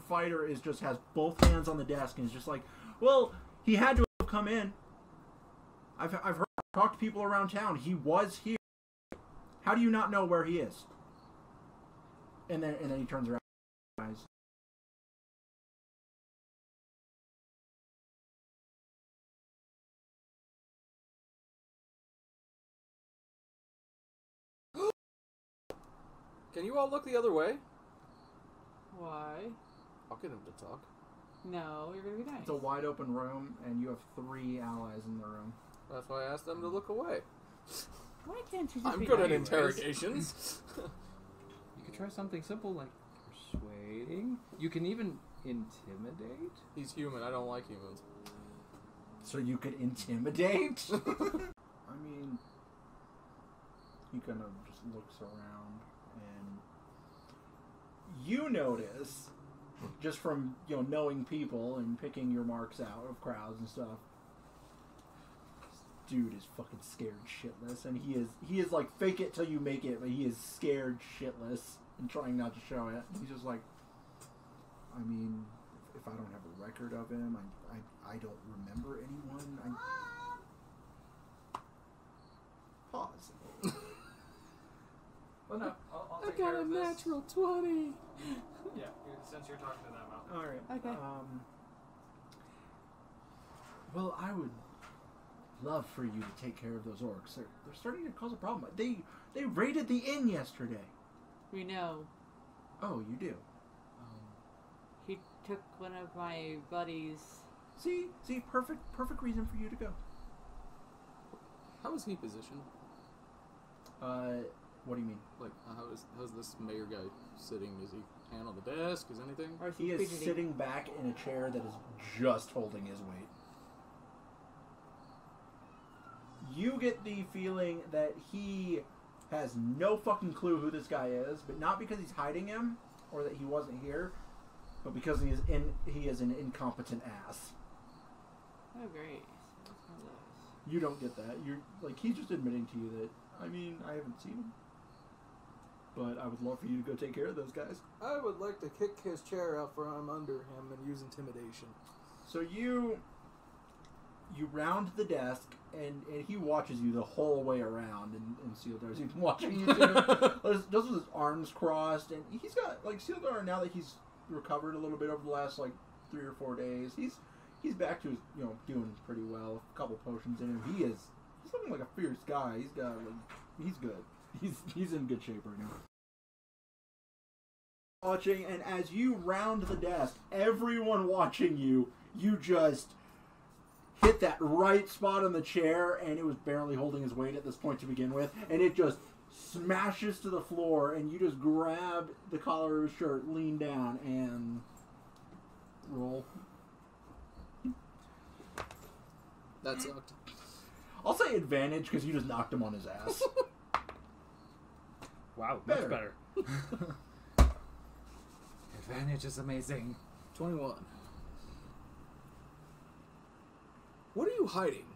fighter has both hands on the desk and is just like, well, he had to have come in. I've heard, talked to people around town. He was here. How do you not know where he is? And then he turns around. Can you all look the other way? Why? I'll get him to talk. No, you're gonna be nice. It's a wide open room, and you have 3 allies in the room. That's why I asked them to look away. Why can't you just I'm be good at nice? interrogations. You could try something simple like persuading. You can even intimidate. He's human. I don't like humans. So you could intimidate? I mean, he kind of just looks around, and you notice, just from knowing people and picking your marks out of crowds and stuff, this dude is fucking scared shitless, and he is like fake it till you make it, but he is scared shitless and trying not to show it. He's just like, I mean, if I don't have a record of him, I don't remember anyone. Pause. Well, no, I'll I take got care a of this. natural 20. Yeah, since you're talking to them, I'll... All right. Okay. Well, I would love for you to take care of those orcs. They're starting to cause a problem. They raided the inn yesterday. We know. Oh, you do. He took one of my buddies. See, perfect reason for you to go. How is he positioned? What do you mean? Like, how's this mayor guy sitting? Is he hand on the desk? Is anything? Or He is fidgeting? sitting back in a chair that is just holding his weight. You get the feeling that he has no fucking clue who this guy is, but not because he's hiding him or that he wasn't here, but because he is an incompetent ass. Oh, great. So it's one of those. You don't get that. You're like, he's just admitting to you that, I mean, I haven't seen him, but I would love for you to go take care of those guys. I would like to kick his chair out from under him and use intimidation. So you round the desk, and he watches you the whole way around, and Sealdar's even watching you too. Just with his arms crossed, and he's got, like, Sealdar, now that he's recovered a little bit over the last, like, 3 or 4 days, he's back to his, doing pretty well. A couple potions in him. He's looking like a fierce guy. He's got, like, he's good. He's in good shape right now. Watching, and as you round the desk, everyone watching you just hit that right spot on the chair, and it was barely holding his weight at this point to begin with, and it just smashes to the floor, and you just grab the collar of his shirt, lean down, and roll. That sucked. I'll say advantage because you just knocked him on his ass. Wow, Better. much better. Advantage is amazing. 21. What are you hiding?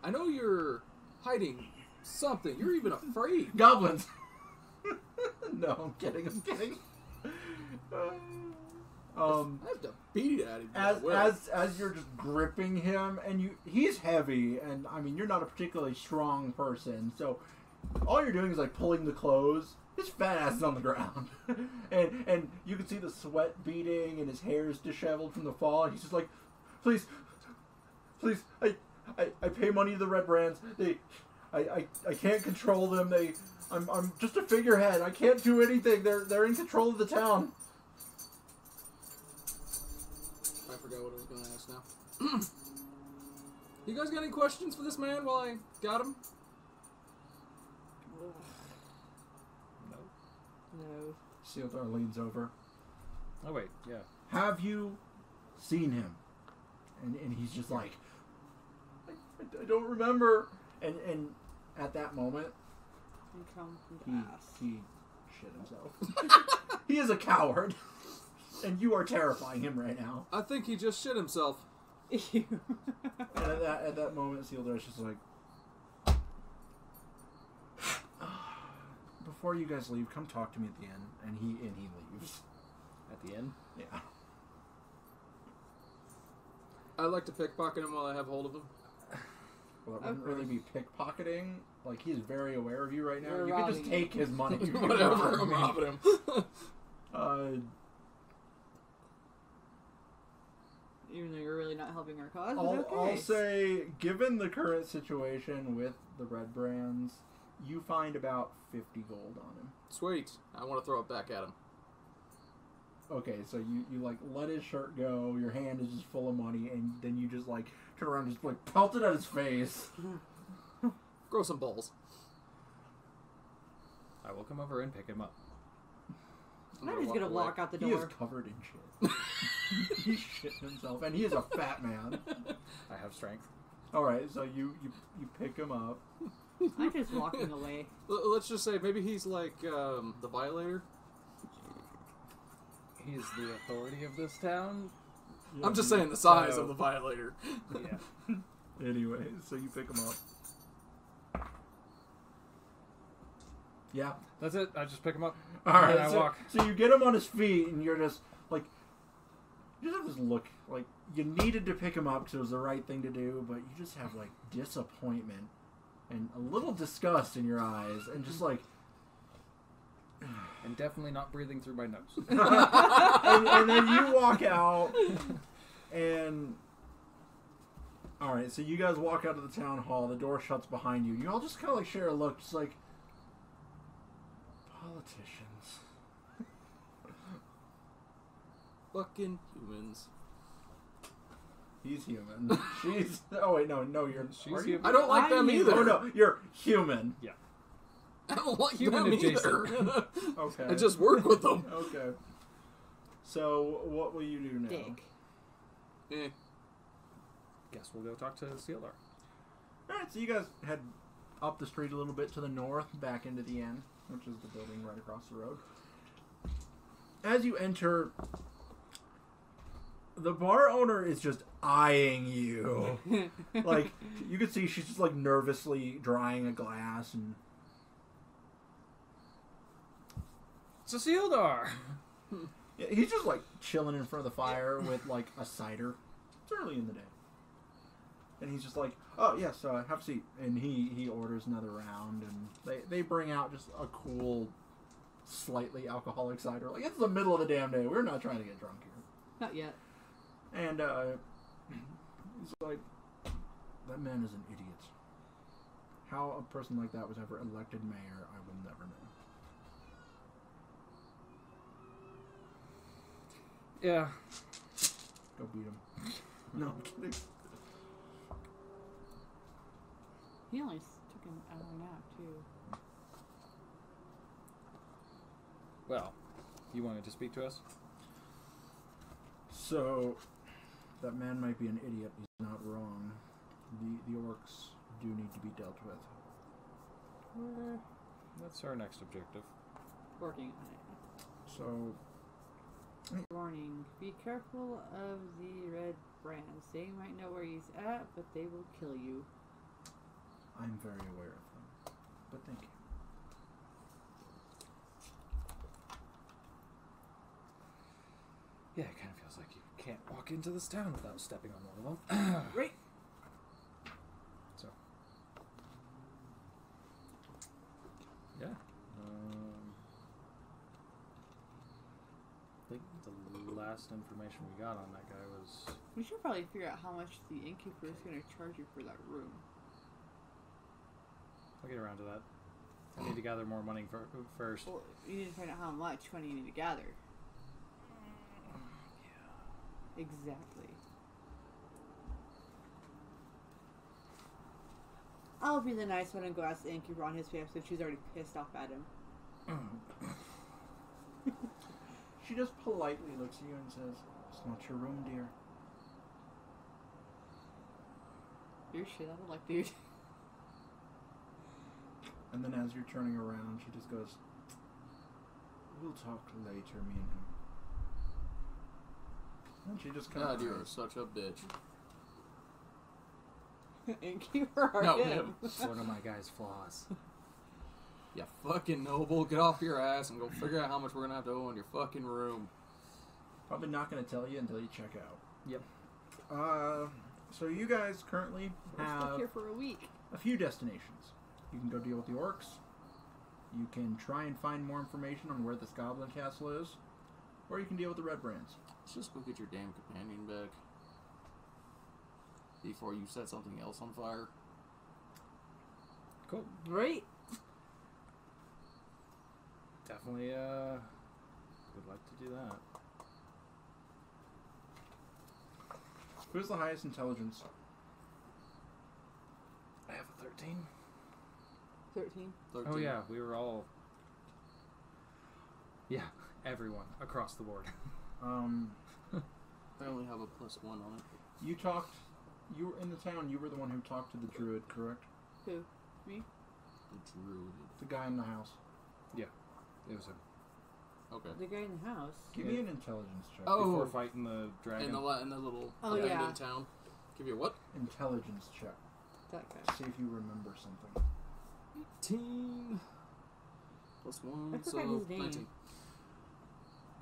I know you're hiding something. You're even afraid. Goblins. No, I'm kidding. I have to beat it out of you. As you're just gripping him, and he's heavy, and I mean, you're not a particularly strong person, so all you're doing is like pulling the clothes. His fat ass is on the ground, and you can see the sweat beading, and his hair is disheveled from the fall, and he's just like, please, I pay money to the Red Brands. I can't control them. I'm just a figurehead. I can't do anything. They're in control of the town. I forgot what I was going to ask now. You guys got any questions for this man while I got him? No. Sealdar leans over. Oh wait, yeah. Have you seen him. And he's just like, I don't remember. And at that moment, he shit himself. He is a coward. And you are terrifying him right now. I think he just shit himself. Ew. And at that moment, Sealdar's just like, before you guys leave, come talk to me at the end. And he leaves. At the end? Yeah. I'd like to pickpocket him while I have hold of him. Well, that wouldn't really be pickpocketing. Like, he's very aware of you right now. You're You could just robbing take his money. Whatever, I'm robbing him. Even though you're really not helping our cause, I'll, but okay. I'll say, given the current situation with the Red Brands, you find about 50 gold on him. Sweet. I want to throw it back at him. Okay, so you like let his shirt go, your hand is just full of money, and then you just like turn around and just like pelt it at his face. Grow some balls. I will come over and pick him up. I'm just gonna walk out the door. He is covered in shit. He's shitting himself, and he is a fat man. I have strength. Alright, so you pick him up. I'm just walking away. Let's just say maybe he's like the violator. He's the authority of this town. Yeah, I'm just saying the size so- of the violator. Yeah. Anyway, so you pick him up. Yeah. That's it. I just pick him up. Alright, and I so, walk. so you get him on his feet, and you're just like, you just have this look like you needed to pick him up because it was the right thing to do, but you just have like disappointment and a little disgust in your eyes, and just like, And definitely not breathing through my nose. and then you walk out, and all right, so you guys walk out of the town hall. The door shuts behind you. You all just kind of like share a look, just like politicians. Fucking humans. He's human. She's. Oh wait, no, you're. She's are you? human. I don't like them either. Oh no, you're human. Yeah. I don't like Human them adjacent. either. Okay. I just work with them. Okay. So what will you do now? Dick. Eh. Guess we'll go talk to Sealar. Alright, so you guys head up the street a little bit to the north, back into the inn, which is the building right across the road. As you enter, the bar owner is just eyeing you. Like, you can see she's just like nervously drying a glass, and It's a Sealdar! yeah, he's just like chilling in front of the fire with like a cider. It's early in the day. And he's just like, oh yes, have a seat. And he orders another round, and they bring out just a cool, slightly alcoholic cider. Like, it's the middle of the damn day. We're not trying to get drunk here. Not yet. And he's like, that man is an idiot. How a person like that was ever elected mayor, I will never know. Yeah. Go beat him. No, I'm kidding. He only took an hour nap, too. Well, you wanted to speak to us? So, that man might be an idiot. He's not wrong. The orcs do need to be dealt with. That's our next objective. Working on it. So, Warning. Be careful of the red brands. They might know where he's at, but they will kill you. I'm very aware of them. But thank you. Yeah, it kind of feels like you can't walk into this town without stepping on one of them. Right. So. Yeah. I think the last information we got on that guy was... We should probably figure out how much the innkeeper is going to charge you for that room. I'll get around to that. I need to gather more money first. Well, you need to find out how much money you need to gather. Yeah. Exactly. I'll be the nice one and go ask the innkeeper on his behalf since she's already pissed off at him. She just politely looks at you and says, "It's not your room, dear. Your shit out of luck, dude. And then as you're turning around, she just goes, "We'll talk later, me and him." And she just kind God, of... you are such a bitch. And keep her No, him. One of my guy's flaws. You fucking noble, get off your ass and go figure out how much we're gonna have to owe in your fucking room. Probably not going to tell you until you check out. Yep. So you guys currently We're stuck have here for a week. a few destinations. You can go deal with the orcs. You can try and find more information on where this goblin castle is. Or you can deal with the red brands. Let's just go get your damn companion back. Before you set something else on fire. Cool. Right? Definitely, would like to do that. Who's the highest intelligence? I have a 13. 13. 13. Oh yeah, we were all... Yeah, everyone, across the board. I only have a +1 on it. You talked... You were in the town. You were the one who talked to the druid, correct? Who? Me? The druid. The guy in the house. It was him. Okay. The guy in the house. Give me an intelligence check. Oh. Before fighting the dragon. In the little Oh, abandoned yeah. town. Give you a what? Intelligence check. That guy. See if you remember something. 18 +1, I so forgot his name. 19.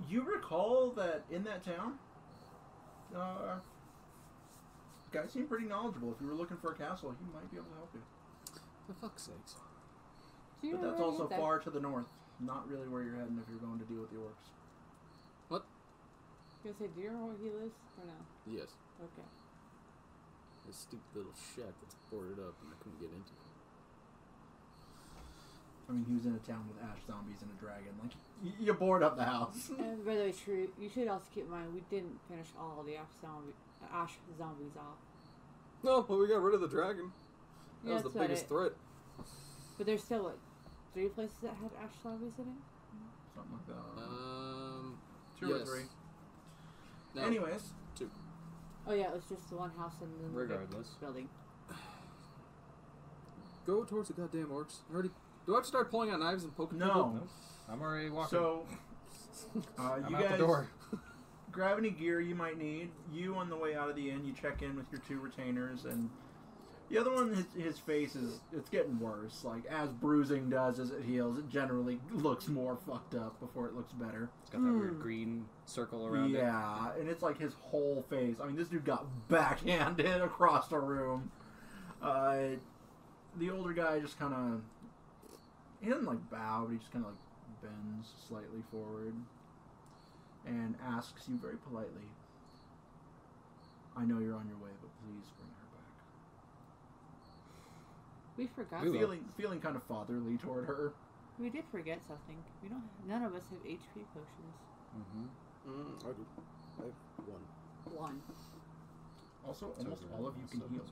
You recall that in that town, guy seemed pretty knowledgeable. If you were looking for a castle, he might be able to help you. For fuck's sakes. Do you But know that's where also that- far to the north. Not really where you're heading if you're going to deal with the orcs. I was gonna say, do you know where he lives or no? Yes. Okay. This stupid little shack that's boarded up and I couldn't get into. I mean, he was in a town with ash zombies and a dragon. Like, you board up the house. And by the way, true. You should also keep in mind we didn't finish all the ash zombies off. No, well, we got rid of the dragon. That Yeah, was the that's about biggest it. threat. But there's still what, 3 places that had ash zombies in it. Something like that. 2 yes. or 3. No. Anyways, Oh yeah, it was just the one house and then the big Regardless. building. Go towards the goddamn orcs. Do I have to start pulling out knives and poking no. people? I'm already walking. So, I'm you out guys the door. grab any gear you might need. You, on the way out of the inn, you check in with your 2 retainers, and the other one, his face it's getting worse. Like, as bruising does as it heals, it generally looks more fucked up before it looks better. It's got that weird green circle around it. Yeah, and it's like his whole face. I mean, this dude got backhanded across the room. The older guy just kind of... He doesn't, like, bow, but he just kind of, like, bends slightly forward and asks you very politely, "I know you're on your way, but please bring her back." We forgot. We will. Feeling kind of fatherly toward her. We did forget something. We don't. None of us have HP potions. Mm-hmm. I do. I have 1. 1. Also, So almost is all of you can so heal.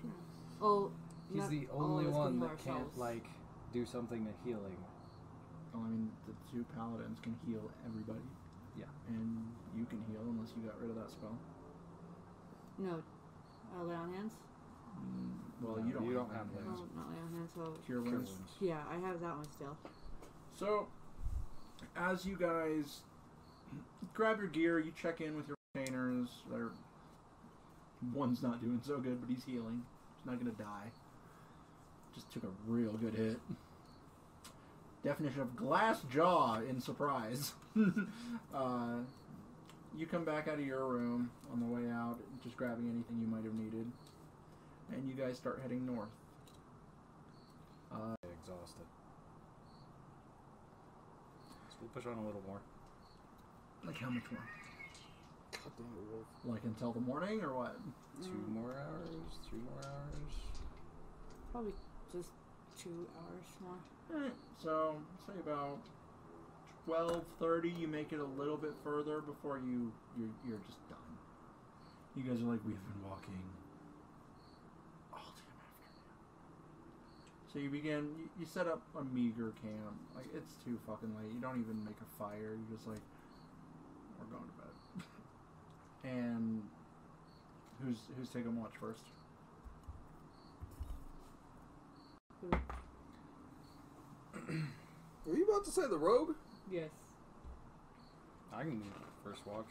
True. Oh, He's not the all only of us can one heal that can't, ourselves. like, do something to healing. Well, I mean, the 2 paladins can heal everybody. Yeah. And you can heal unless you got rid of that spell. No, lay on hands. Well, No, you don't. you don't have that. Hands. No, not lay on hands. So Cure Cure wounds. wounds. yeah, I have that one still. So, as you guys grab your gear, you check in with your retainers. One's not doing so good, but he's healing. He's not gonna die. Just took a real good hit. Definition of glass jaw in surprise. You come back out of your room on the way out, just grabbing anything you might have needed, and you guys start heading north. Exhausted. So we'll push on a little more. Like how much more? Goddamn wolf. Like until the morning, or what? 2 more hours, 3 more hours. Probably just 2 hours more. Alright, so say about 12:30. You make it a little bit further before you're just done. You guys are like, we've been walking all damn afternoon. So you begin. You set up a meager camp. Like, it's too fucking late. You don't even make a fire. You're just like, we're going to bed. And who's taking watch first? about to say the rogue? Yes. I can first watch.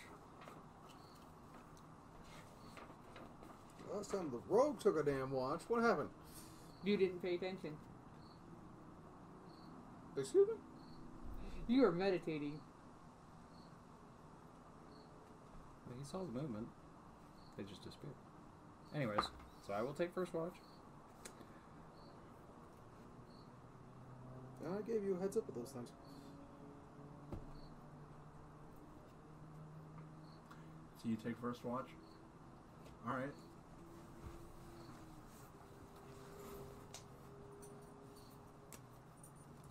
Last time the rogue took a damn watch, what happened? You didn't pay attention. Excuse me? You were meditating. But he saw the movement. They just disappeared. Anyways, so I will take first watch. And I gave you a heads up with those things. So you take first watch? Alright.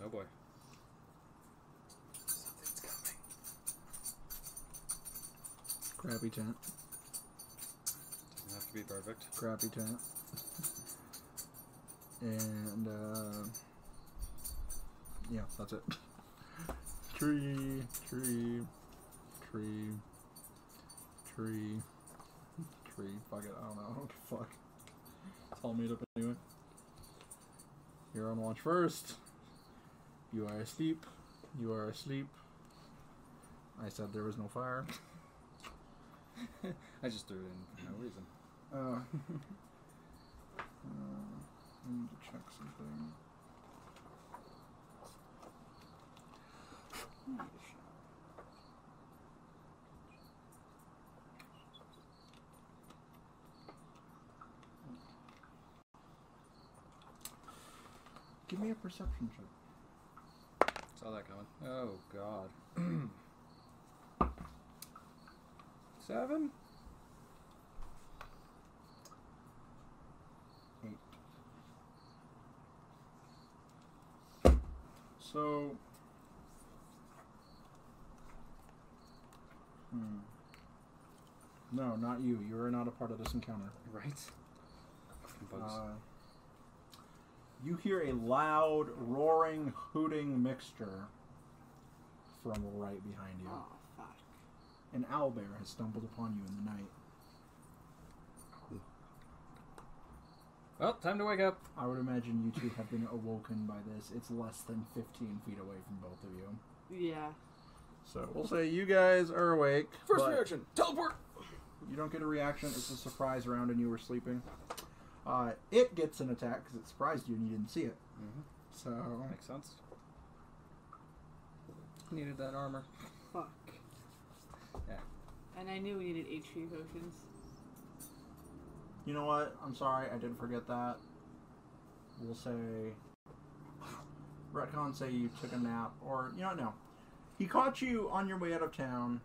Oh boy. Something's coming. Crappy tent. Doesn't have to be perfect. Crappy tent. And, yeah, that's it. Tree, tree, tree, tree, tree. Fuck it, I don't know. I don't give a fuck. It's all made up anyway. You're on watch first. You are asleep. You are asleep. I said there was no fire. I just threw it in for no reason. I need to check something. Give me a perception check. Saw that coming. Oh god. 7? 8. So, no, not you. You are not a part of this encounter. Right? Bugs. You hear a loud, roaring, hooting mixture from right behind you. Oh, fuck. An owlbear has stumbled upon you in the night. Well, time to wake up. I would imagine you two have been awoken by this. It's less than 15 feet away from both of you. Yeah. So we'll say you guys are awake. First but reaction, teleport! You don't get a reaction. It's a surprise round and you were sleeping. It gets an attack because it surprised you and you didn't see it. Mm-hmm. So Makes sense. Needed that armor. Fuck. Yeah. And I knew we needed HP potions. you know what? I'm sorry, I did forget that. We'll say retcon say you took a nap, or you know, no. He caught you on your way out of town.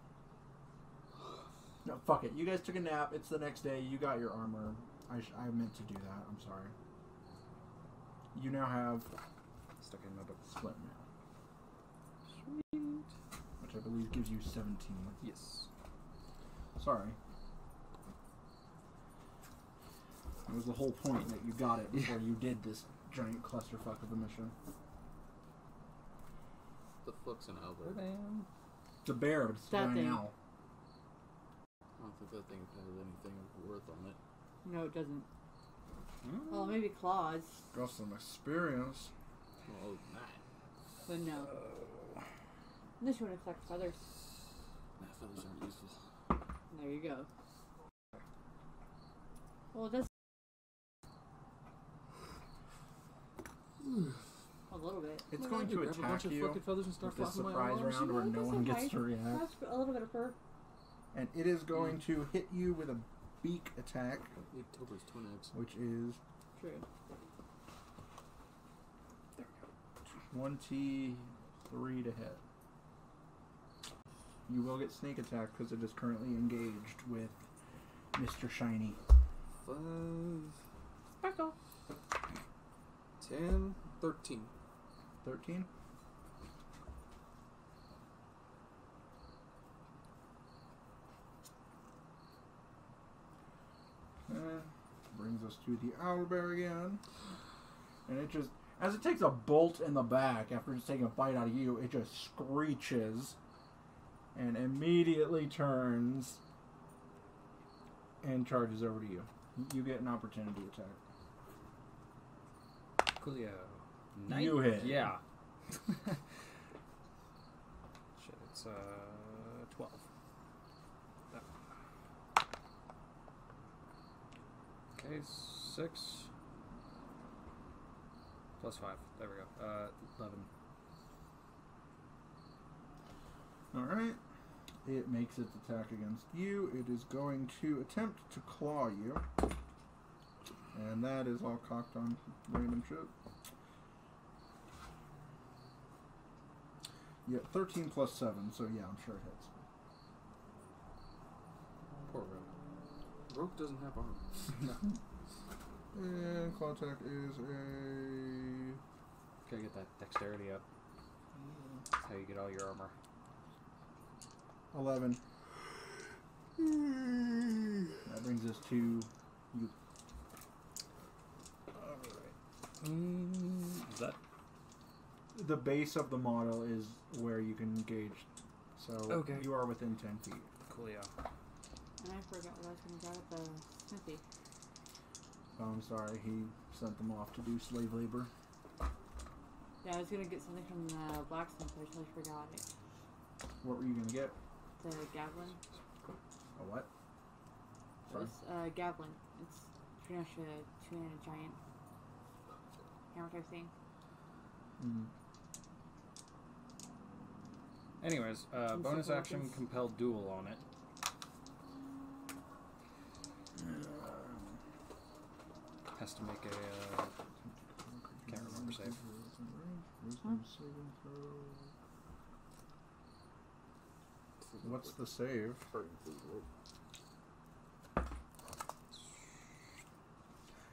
No, fuck it. You guys took a nap. It's the next day. You got your armor. I meant to do that. I'm sorry. You now have Stuck in my book. split mail, Sweet. which I believe gives you 17. Yes. Sorry. It was the whole point that you got it before you did this giant clusterfuck of a mission. The fuck's an owl? Bam. It's a bear, but it's a That giant thing. owl. I don't think that thing has anything of worth on it. No, it doesn't. Mm. Well, maybe claws, Got some experience. Well, nah. but no. Unless you want to collect feathers. Nah, feathers aren't useful. There you go. Well, it does. A little bit. It's Well, going I to grab a bunch attack of you fucking feathers and start with this flapping my surprise arms. round where Well, no that's one gets okay. to react. That's a little bit of fur. And it is going to hit you with a beak attack, Tober's twin eggs. which is True. 23 to hit. You will get sneak attack because it is currently engaged with Mr. Shiny. 5, Sparkle. 10, 13. 13? Brings us to the owlbear again. And it just, as it takes a bolt in the back after just taking a bite out of you, it just screeches and immediately turns and charges over to you. You get an opportunity attack. Coolio. You hit. Yeah. That's 12. That one. Okay, 6 plus 5. There we go. 11. Alright. It makes its attack against you. It is going to attempt to claw you. And that is all cocked on random shit. Yeah, 13 plus 7, so yeah, I'm sure it hits. Poor Rogue. Rogue doesn't have armor. And claw attack is a... Gotta get that dexterity up. That's how you get all your armor. 11. That brings us to you. Alright. Is that? The base of the model is where you can engage. So Okay. you are within 10 feet. Cool, yeah. And I forgot what I was going to grab at the smithy. Oh, I'm sorry, he sent them off to do slave labor. Yeah, I was going to get something from the blacksmith, I totally forgot it. What were you going to get? The Gavlin. A what? Sorry? It's Gavlin. It's pretty much a two-handed giant hammer type thing. Mm. Anyways, bonus action compelled duel on it. Has to make a can't remember save. What's the save?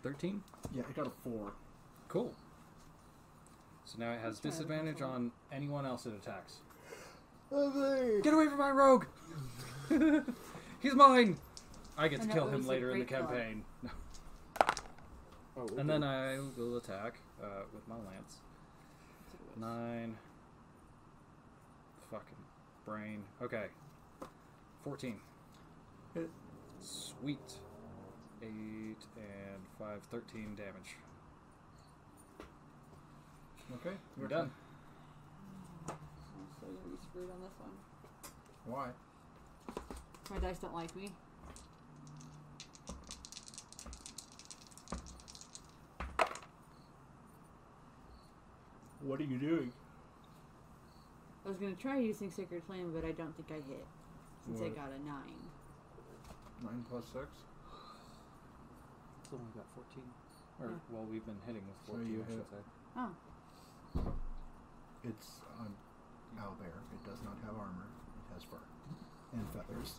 13? Yeah, I got a 4. Cool. So now it has disadvantage on anyone else it attacks. Get away from my rogue! He's mine! I get to kill him later in the campaign. Oh, And then I will attack with my lance. 9. Fucking brain. Okay. 14. Hit. Sweet. 8 and 5, 13 damage. Okay, We're done. So you're going to be screwed on this one. Why? My dice don't like me. What are you doing? I was going to try using Sacred Flame, but I don't think I hit. Since I What? got a 9. 9 plus 6? It's only got 14. Or, Yeah. well, we've been hitting with So 14, you I should hit. say. Oh. It's an owlbear. It does not have armor. It has fur. And feathers.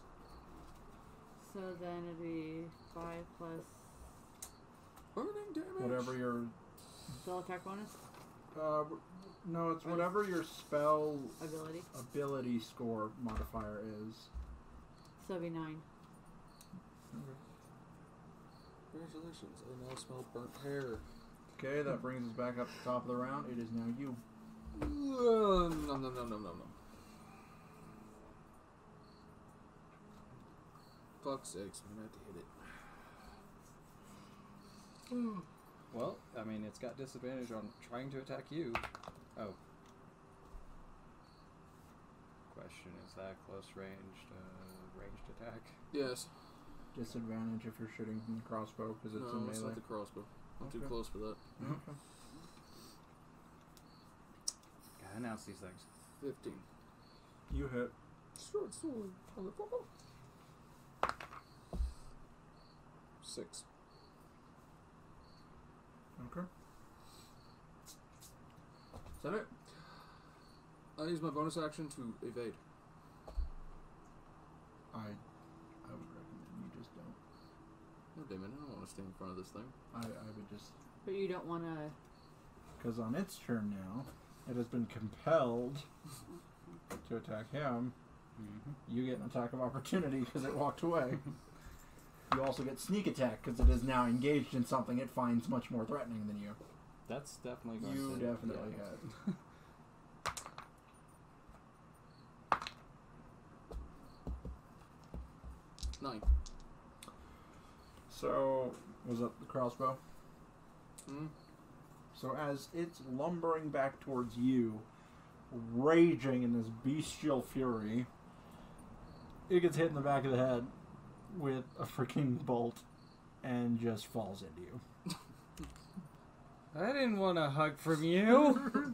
So then it'd be 5 plus burning damage. Whatever your... spell attack bonus no, it's whatever your spell ability. score modifier is. So it'd be 9. Congratulations, I now smell burnt hair. Okay, that brings us back up to the top of the round. It is now you. Nom nom nom nom nom nom. Fuck's sakes, I'm gonna have to hit it. Well, I mean, it's got disadvantage on trying to attack you. Oh. Question, is that close ranged attack? Yes. Disadvantage if you're shooting from the crossbow because it's No, in it's melee. not the crossbow. I'm too Okay. close for that. Okay. Gotta announce these things. 15. You hit. Short sword, motherfucker. 6. Okay. Is that it? I use my bonus action to evade. I would recommend you just don't. No, damn it, I don't want to stay in front of this thing. I would just... But you don't want to... Because on its turn now, it has been compelled to attack him. Mm-hmm. You get an attack of opportunity because it walked away. You also get sneak attack because it is now engaged in something it finds much more threatening than you. That's definitely going You to... definitely yeah. had. Nine. So, was that the crossbow? Hmm? So as it's lumbering back towards you, raging in this bestial fury. It gets hit in the back of the head with a freaking bolt and just falls into you. I didn't want a hug from you.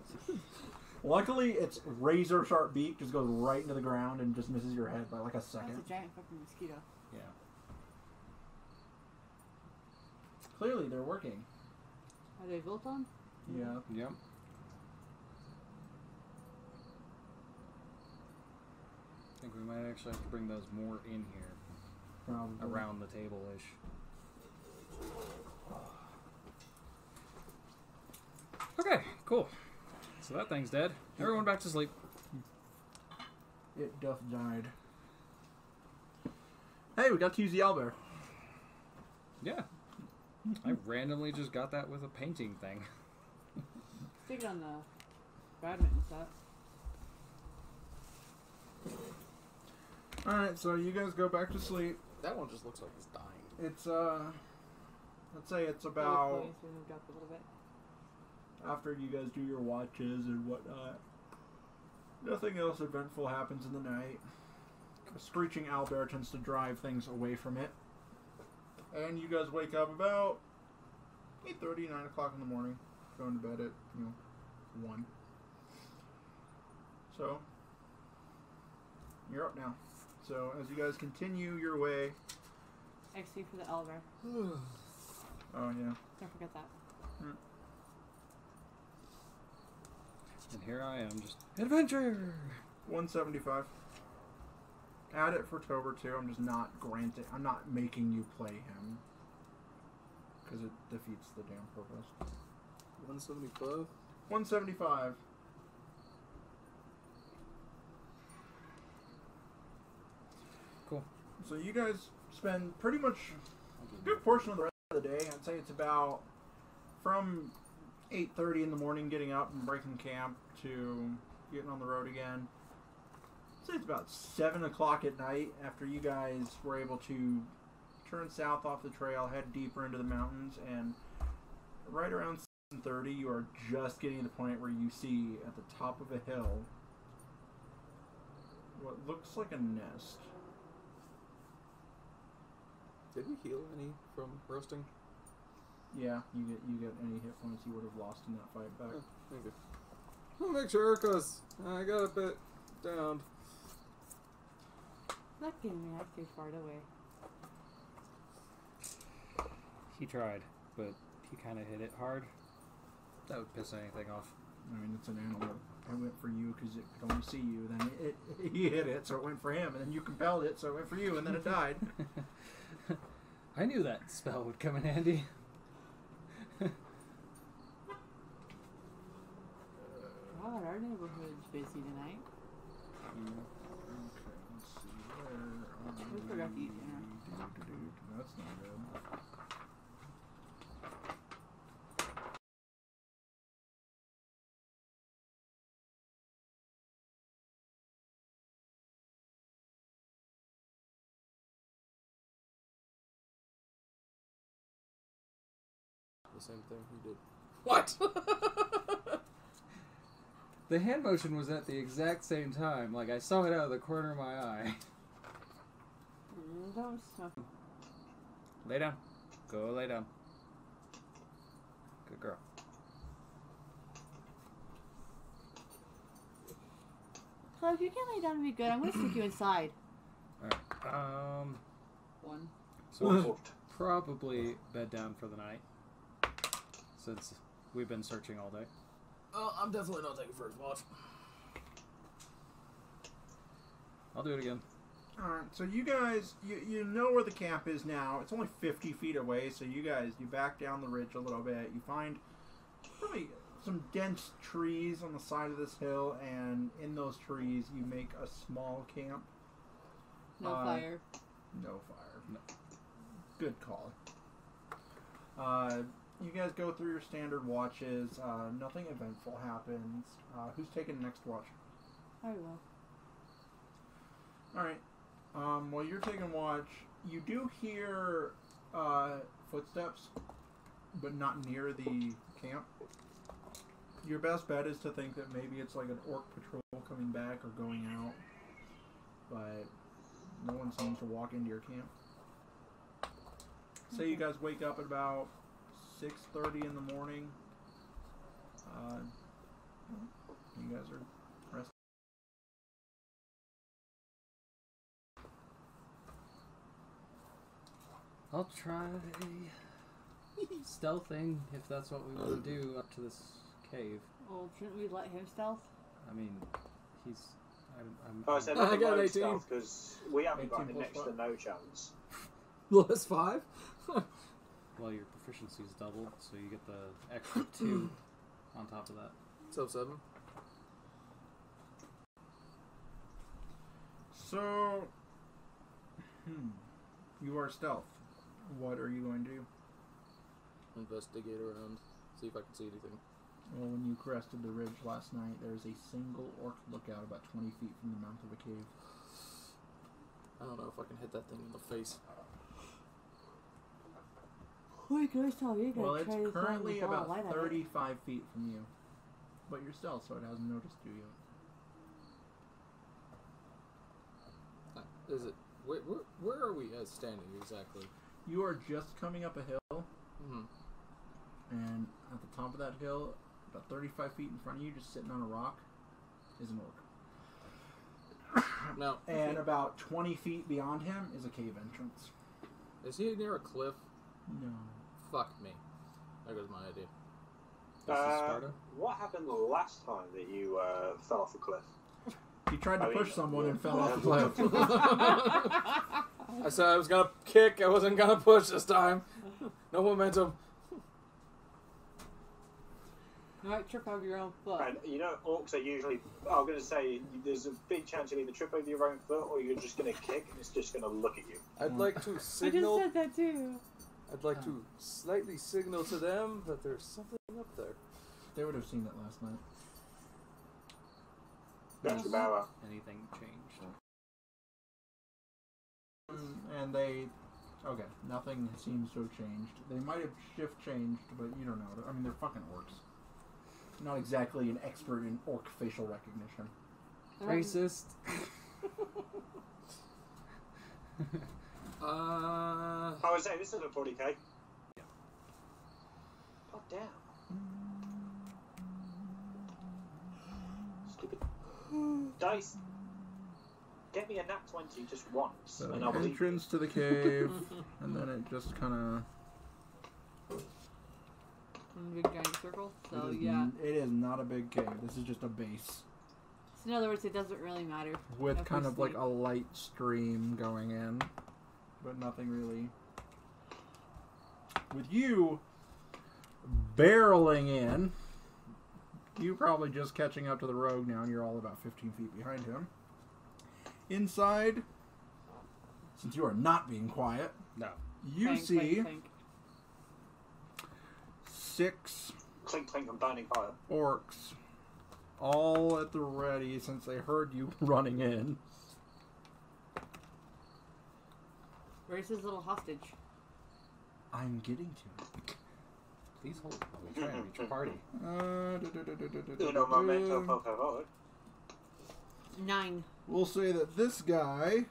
Luckily, its razor sharp beak just goes right into the ground and just misses your head by like a second. That's a giant fucking mosquito. Yeah. Clearly, they're working. Are they built on? Yeah. Yep. I think we might actually have to bring those more in here. Probably. Around the table-ish. Okay, cool. So that thing's dead. Everyone back to sleep. It doth died. Hey, we got to use the owlbear. Yeah. I randomly just got that with a painting thing. Stick it on the badminton set. Alright, so you guys go back to sleep. That one just looks like it's dying. It's, let's say it's about... Moved up a little bit. After you guys do your watches and whatnot, nothing else eventful happens in the night. A screeching owlbear tends to drive things away from it. And you guys wake up about 8:30, 9 o'clock in the morning. Going to bed at, 1. So, you're up now. So, as you guys continue your way... XP for the owlbear. Oh, yeah. Don't forget that. And here I am, just adventure. 175. Add it for Tober too. I'm just not granting. I'm not making you play him because it defeats the damn purpose. 175. 175. Cool. So you guys spend pretty much a good portion of the rest of the day. I'd say it's about from 8:30 in the morning getting up and breaking camp to getting on the road again. I'd say it's about 7 o'clock at night after you guys were able to turn south off the trail, head deeper into the mountains, and right around 7:30 you are just getting to the point where you see at the top of a hill what looks like a nest. Did we heal any from roasting? Yeah, you get any hit points you would have lost in that fight back. Oh, thank you. I'll make sure, because I got a bit downed. That gave me actually far away. He tried, but he kind of hit it hard. That would piss anything off. I mean, it's an animal. It went for you because it could only see you. Then he hit it, so it went for him. And then you compelled it, so it went for you, and then it died. I knew that spell would come in handy. God, our neighborhood's busy tonight. Okay, let's see. Where We forgot to eat dinner. That's not good. The same thing he did. What? The hand motion was at the exact same time. Like, I saw it out of the corner of my eye. Don't smoke. Lay down. Go lay down. Good girl. So if you can't lay down and be good, I'm gonna stick you inside. Alright. One. So we'll probably bed down for the night. Since we've been searching all day. Oh, I'm definitely not taking first watch. I'll do it again. Alright, so you guys, you know where the camp is now. It's only 50 feet away, so you back down the ridge a little bit. You find really some dense trees on the side of this hill, and in those trees you make a small camp. No fire. No fire. No. Good call. You guys go through your standard watches. Nothing eventful happens. Who's taking the next watch? I will. Alright. While you're taking watch, you do hear footsteps, but not near the camp. Your best bet is to think that maybe it's like an orc patrol coming back or going out, but no one seems to walk into your camp. Say you guys wake up at about 6:30 in the morning. You guys are resting. I'll try stealthing if that's what we want to do up to this cave. Well, shouldn't we let him stealth? I mean, he's. Oh, I said I got an 18. stealth because we haven't got 18 the next plus to no chance. Plus 5? Well, your proficiency is doubled, so you get the extra 2 on top of that. So 7. So, you are stealth. What are you going to do? Investigate around. See if I can see anything. Well, when you crested the ridge last night, there's a single orc lookout about 20 feet from the mouth of a cave. I don't know if I can hit that thing in the face. Wait, can I tell you? Well, it's currently about 35 feet from you. But you're stealth, so it hasn't noticed you yet. Is it... Where are we standing exactly? You are just coming up a hill, Mm-hmm. and at the top of that hill, about 35 feet in front of you, just sitting on a rock, is an orc. Now, And about 20 feet beyond him is a cave entrance. is he near a cliff? No. Fuck me. There goes my idea. This is Sparta? What happened the last time that you fell off a cliff? He tried to I push mean, someone and fell yeah. off the cliff. I said I was gonna kick, I wasn't gonna push this time. No momentum. You might trip over your own foot. And you know, orcs are usually. I'm going to say there's a big chance you'll either trip over your own foot or you're just going to kick and it's just going to look at you. I'd like to I just signal. said that too. I'd like to slightly signal to them that there's something up there. They would have seen it last night. That's about Anything changed? And they... Okay, nothing seems to have changed. They might have shift changed, but you don't know. I mean, they're fucking orcs. Not exactly an expert in orc facial recognition. Racist. I would say this is a 40k. Yeah. God damn. Stupid. Dice. Get me a nat 20 just once, So and I'll believe you. entrance to the cave, and then it just kind of... Big giant circle. So yeah. It is not a big cave. This is just a base. So in other words, it doesn't really matter. With if kind we of like sleep. a light stream going in. But nothing really. With you barreling in, you probably just catching up to the rogue now, and you're all about 15 feet behind him. Inside, since you are not being quiet, No. you Clank, see clank, clank. 6 Clink, clink, and burning fire. orcs, all at the ready since they heard you running in. Where's his little hostage? I'm getting to it. Please hold while we try and reach a party. Uno momento, por favor. 9. We'll say that this guy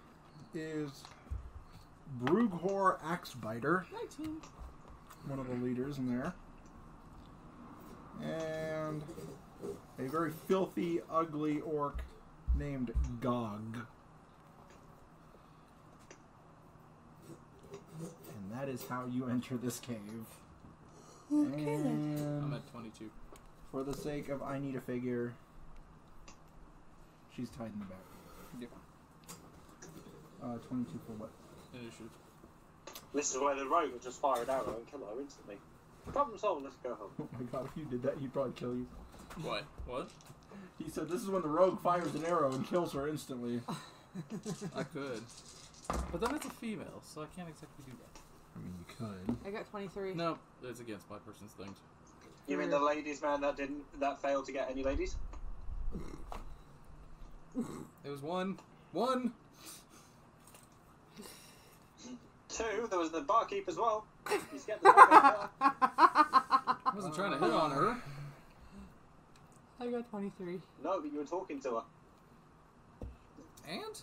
is Brughor Axebiter, 19. one of the leaders in there. And a very filthy, ugly orc named Gog. And that is how you enter this cave. Okay then. And I'm at 22. for the sake of I need a figure, she's tied in the back. Yep. 22 for what? Initiative. This is where the rogue will just fire an arrow and kill her instantly. Problem solved, let's go home. Oh my god, if you did that, he'd probably kill you. What? What? He said this is when the rogue fires an arrow and kills her instantly. I could. But then it's a female, so I can't exactly do that. I mean, you could. I got 23. No, it's against my person's things. You mean the ladies man that failed to get any ladies? It was one. One! 2, there was the barkeep as well. He's getting the barkeep. I wasn't trying to hit on her. I got 23. No, but you were talking to her. And?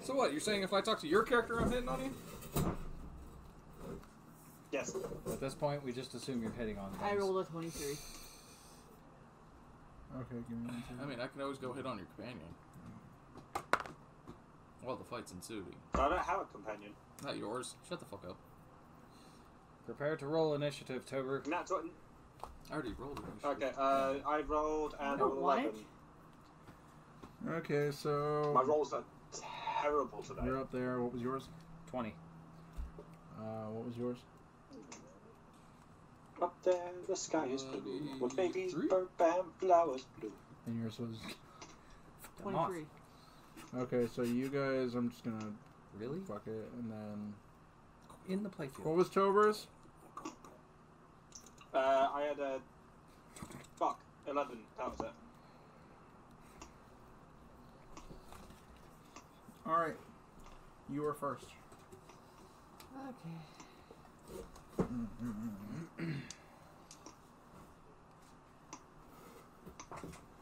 So what? You're saying if I talk to your character, I'm hitting on you? Yes. At this point, we just assume you're hitting on things. I rolled a 23. Okay, give me 1 second. I mean, I can always go hit on your companion. Well, the fight's ensuing. I don't have a companion. Not yours. Shut the fuck up. Prepare to roll initiative, Tober. And that's what. I already rolled it. Okay, I rolled and rolled What? 11. Okay, so My rolls are terrible today. you're up there. What was yours? 20. What was yours? Up there, the sky is blue. With babies, 23? bird, and flowers blue. And yours was. 23. Okay, so you guys, I'm just gonna Really? fuck it, and then In the playfield. what was Tober's? I had a. Fuck, 11. That was it. All right, you were first. Okay.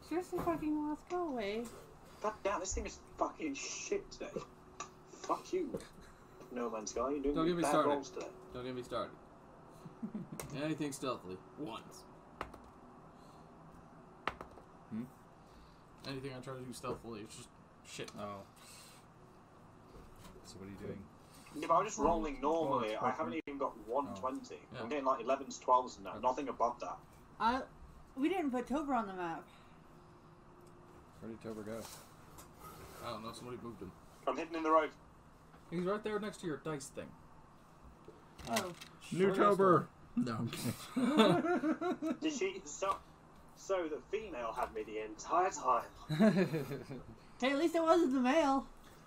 Seriously, fucking let's go away. God damn, this thing is fucking shit today. Fuck you. No Man's Sky, you're doing Don't get me bad started. rolls today. Don't get me started. Anything stealthily. Once. Anything I try to do stealthily, it's just shit. Oh. So what are you doing? If I'm just rolling normally, it's I haven't even got 120. Yeah. I'm getting like 11s, 12s and that. Nothing above that. We didn't put Tober on the map. Where did Tober go? I don't know, somebody moved him. I'm hidden in the road. He's right there next to your dice thing. Oh. New Tober. No, I'm kidding. Did she? So the female had me the entire time. Hey, at least it wasn't the male.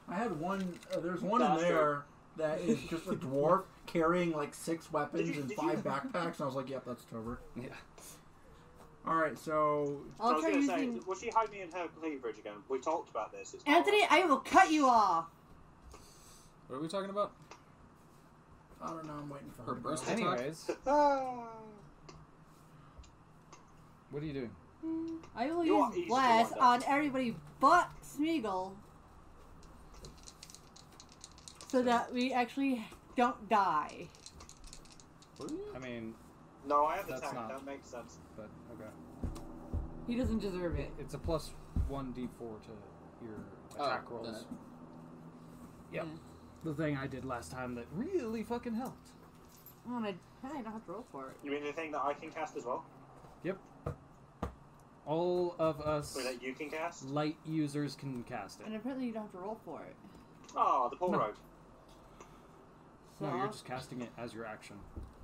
I had one. There's one in That's there that is just a dwarf carrying like 6 weapons Did you- and did 5 you- backpacks, and I was like, "Yep, that's Tober." Yeah. All right, so I I'll was try going to say, using... will she hide me in her cleavage again? We talked about this. It's Anthony, I will cut you off. What are we talking about? I don't know. I'm waiting for Her her. to go. breast- Anyways, Ah. what are you doing? I will You are use easy to blast wind up. on everybody but Smeagol. So that we actually don't die. What are you? I mean, No, I have the That's tank. not- That makes sense. but okay. He doesn't deserve it. It's a plus 1d4 to your attack Oh, rolls. that. Yep. Yeah. The thing I did last time that really fucking helped. Oh, and I don't have to roll for it. You mean the thing that I can cast as well? Yep. All of us Or that you can cast? light users can cast And it. apparently you don't have to roll for it. Oh, the poor No. rogue. So No, you're I'll, just casting it as your action.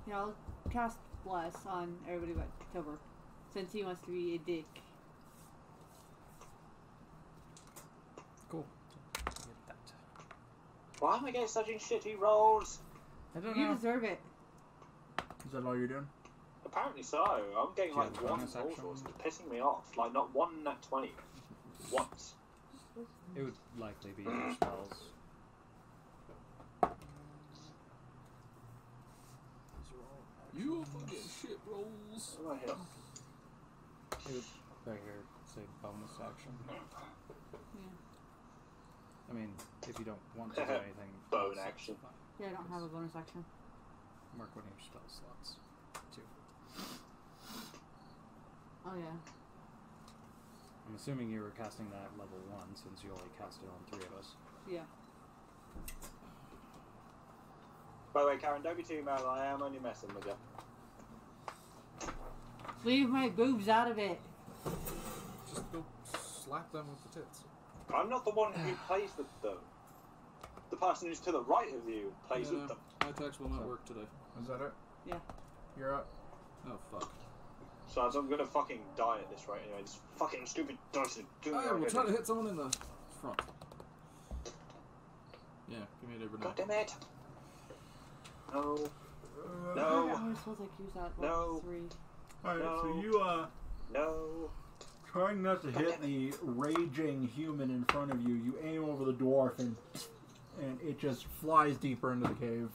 yeah, I'll cast bless on everybody but Tober. Since he wants to be a dick. Cool. Get that. Why am I getting such shitty rolls? I don't You know. deserve it. Is that all you're doing? Apparently so. I'm getting Do you like have a one bonus roll action? rolls. It's pissing me off. Like not one nat 20. Once. It would likely be your spells. You fucking shit rolls. What am I here? It would right here say bonus action. I mean, if you don't want to do anything. Bone else, action. fine. Yeah, I don't have a bonus action. Mark one of your spell slots. 2. Oh yeah. I'm assuming you were casting that at level 1 since you only cast it on 3 of us. Yeah. By the way, Karen, don't be too mad. I am only messing with you. Leave my boobs out of it. Just go slap them with the tits. I'm not the one who plays with them. The person who's to the right of you plays Yeah, with them. My text will not work today. Is that it? Yeah. You're up. Oh fuck. So I'm gonna fucking die at this rate anyway. This fucking stupid dice is doing I will try to hit someone in the front. Yeah, give me a different. God damn it! No. I No. was supposed to use that No. 3. All right, No. so you No. trying not to hit the raging human in front of you. You aim over the dwarf and it just flies deeper into the cave,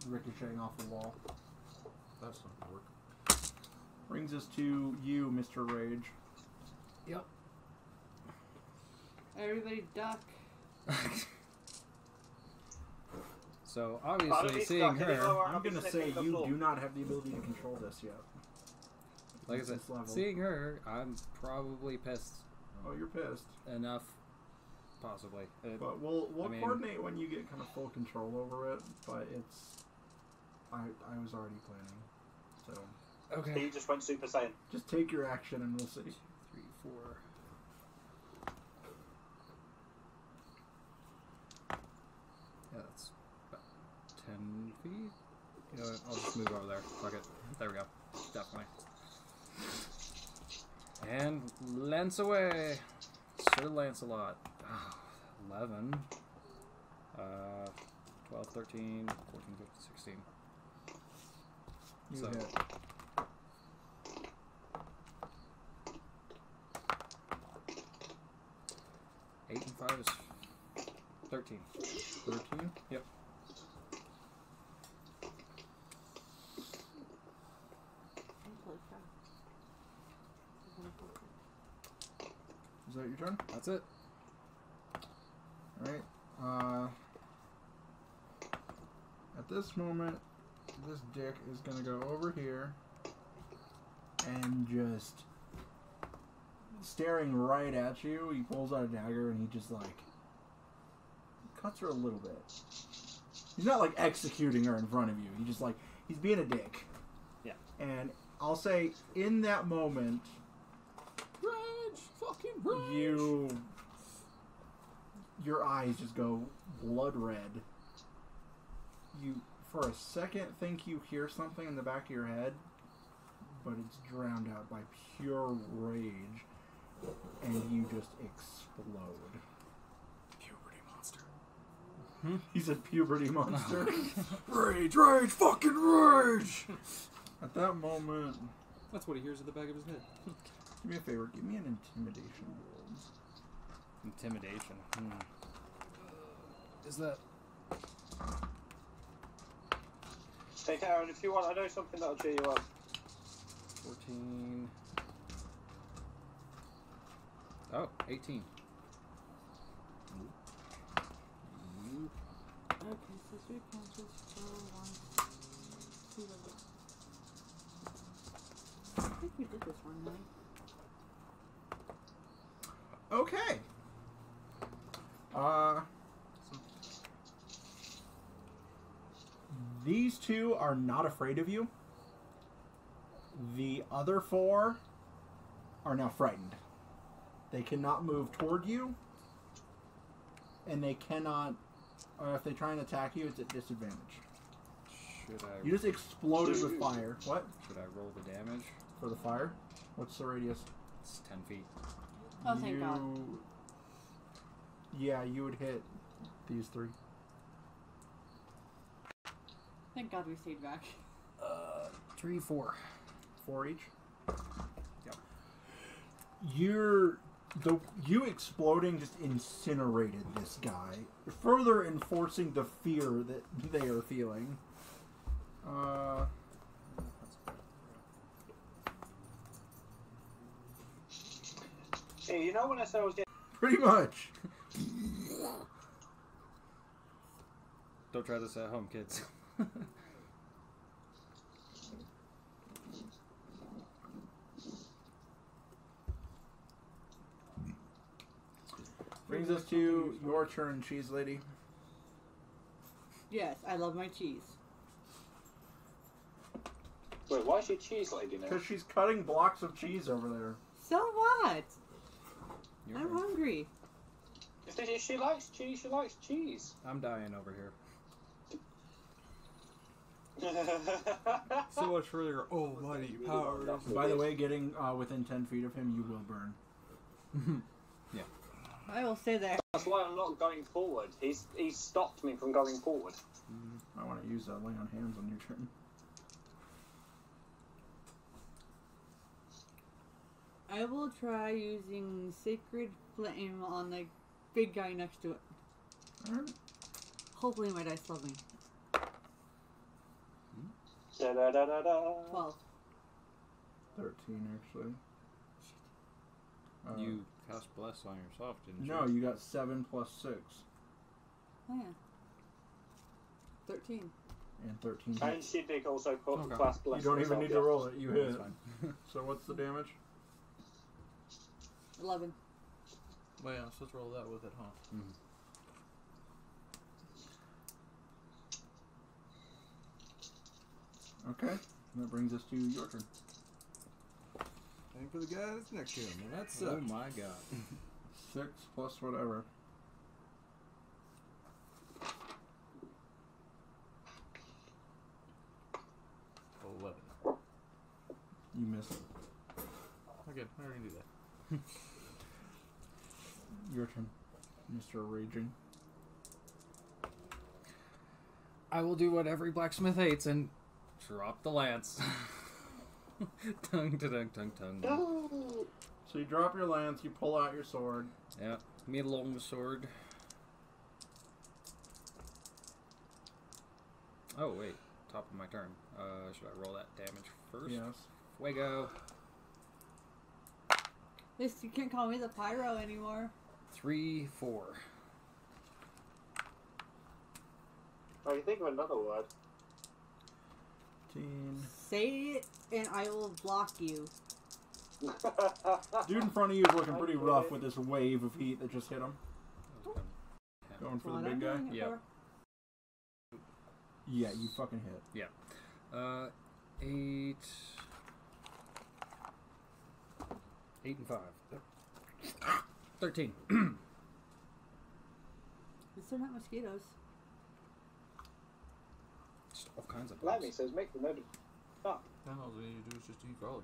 ricocheting off the wall. That's not gonna work. Brings us to you, Mr. Rage. Yep. Everybody duck. So obviously, seeing her, I'm gonna say you do not have the ability to control this yet. like I said, seeing her, I'm probably pissed. Oh, you're pissed. Enough, possibly. But we'll coordinate when you get kind of full control over it. But it's I was already planning, so Okay. He just went Super Saiyan. just take your action and we'll see. 3, 4. Yeah, that's about 10 feet. You know what? I'll just move over there. Fuck it. There we go. Definitely. And lance away. Sir Lancelot. 11. 12, 13, 14, 15, 16. You So- hit. Eight and 5 is 13. 13. Yep. Is that your turn? That's it. Alright. At this moment, this dick is gonna go over here and just staring right at you. He pulls out a dagger and he just like cuts her a little bit. He's not like executing her in front of you. He just like he's being a dick. Yeah. And I'll say in that moment, Rage! Fucking rage! your eyes just go blood red. You, for a second, think you hear something in the back of your head, but it's drowned out by pure rage, and you just explode. Puberty monster. He's a puberty monster. Rage! Rage! Fucking rage! At that moment, That's what he hears at the back of his head. do me a favor, give me an intimidation roll. Intimidation. Is that... Take it out, and if you want, I know something that'll cheer you up. 14... Oh, 18. Okay, so 3 punches for 1, 2 levels. I think we did this one, right? Okay. These two are not afraid of you. The other 4 are now frightened. They cannot move toward you, and they cannot. If they try and attack you, it's at disadvantage. Should I... You just exploded with fire. What? Should I roll the damage? For the fire? What's the radius? It's 10 feet. Oh, thank God. Yeah, you would hit these 3. Thank God we stayed back. 3, 4. 4 each? Yep. You exploding just incinerated this guy, further enforcing the fear that they are feeling. Hey, you know when I said I was getting... Pretty much. Don't try this at home, kids. Brings us to your turn, cheese lady. Yes, I love my cheese. Wait, why is she cheese lady now? Because she's cutting blocks of cheese over there. So what? Your I'm turn. hungry. If she likes cheese, she likes cheese. I'm dying over here. So much for your almighty powers. By the way, getting within 10 feet of him, you will burn. Yeah. I will say that. That's why I'm not going forward. He's stopped me from going forward. I want to use that lay on hands on your turn. I will try using Sacred Flame on the big guy next to it. Alright. Hopefully my dice love me. Da da da da da. 12. 13, actually. You cast Bless on yourself, didn't you? No, you got 7 plus 6. Oh, yeah. 13. And 13 And hits. Siddiq also put Okay. class You blessing. don't even need to roll it. You hit That's it. fine. So what's the damage? 11. Well, yeah, so let's roll that with it, huh? Mhm. Okay. That brings us to your turn. Aim for the guy that's next to him, and that's Oh my god. 6 plus whatever. You miss it. Okay, I already knew that. Your turn, Mr. Raging. I will do what every blacksmith hates and drop the lance. Tung, tung, tung, tung. So you drop your lance, you pull out your sword. Yeah, me long sword. Oh wait, top of my turn. Should I roll that damage first? Yes. Fuego. At least you can't call me the pyro anymore. 3, 4. I can think of another word. 15. Say it, and I will block you. Dude in front of you is looking pretty rough with this wave of heat that just hit him. Going for the What big I'm guy? doing it Yeah. for. Yeah, you fucking hit. 8. 8 and 5. 13. It's still not mosquitoes. Just all kinds of Lightning bugs. says make the note of. Oh, Now all you need to do is just eat garlic.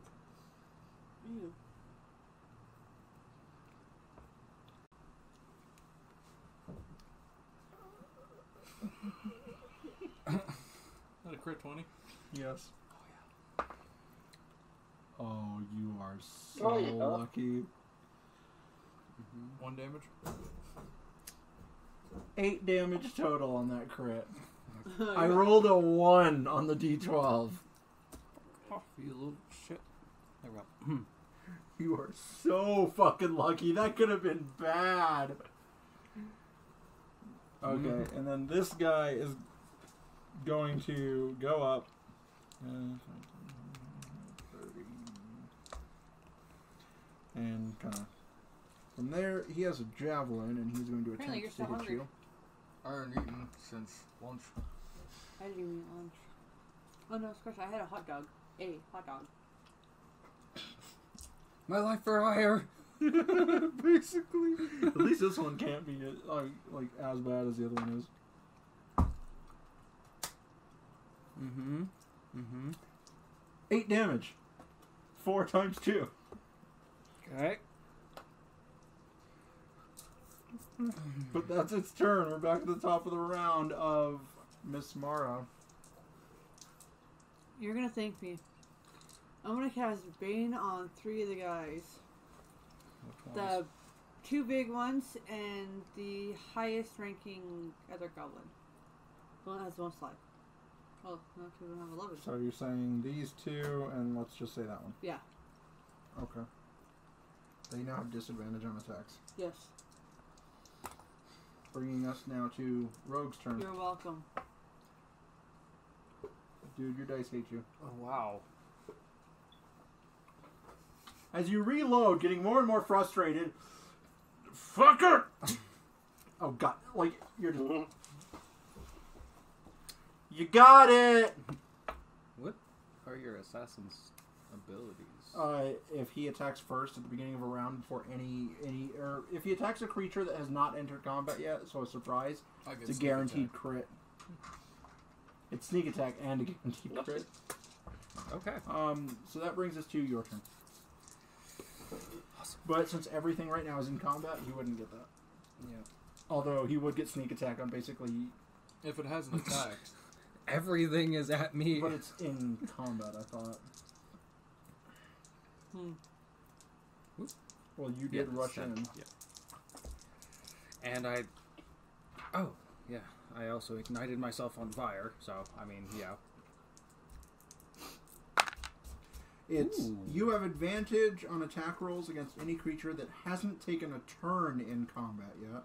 Ew. Not a crit 20. Yes. Oh, you are so Oh, yeah. lucky. 1 damage. 8 damage total on that crit. Oh, I rolled a 1 on the d12. Oh, you little shit. There we go. You are so fucking lucky. That could have been bad. Okay, and then this guy is going to go up. 30. And kind of from there, he has a javelin, and he's going to Apparently attempt you're to so hit you. I haven't eaten since lunch. I didn't even eat lunch. Oh no, scratch! I had a hot dog. A hot dog. My life for hire. Basically, at least this one can't be like as bad as the other one is. Mm-hmm. Mm-hmm. 8 damage. 4 times 2. Okay. But that's its turn. We're back at the top of the round of Miss Mara. You're gonna thank me. I'm gonna cast Bane on 3 of the guys. Which The ones? 2 big ones and the highest ranking other goblin. The one that has the most life. Well, no, 2 of them have 11. So you're saying these 2, and let's just say that one. Yeah. Okay. They now have disadvantage on attacks. Yes. Bringing us now to Rogue's turn. You're welcome. Dude, your dice hate you. Oh, wow. As you reload, getting more and more frustrated. Fucker! Oh, God. Like, you're just... You got it! What are your assassin's abilities? If he attacks first at the beginning of a round before or if he attacks a creature that has not entered combat yet, so a surprise, I get it's a sneak guaranteed attack. crit. It's sneak attack and a guaranteed crit. Okay. So that brings us to your turn. Awesome. But since everything right now is in combat, he wouldn't get that. Yeah. Although he would get sneak attack on basically, If it hasn't attacked. Everything is at me. but it's in combat, I thought. Well, you did Yeah, rush that- in. Yeah. And I... Oh, yeah. I also ignited myself on fire, so, I mean, yeah. It's Ooh. you have advantage on attack rolls against any creature that hasn't taken a turn in combat yet.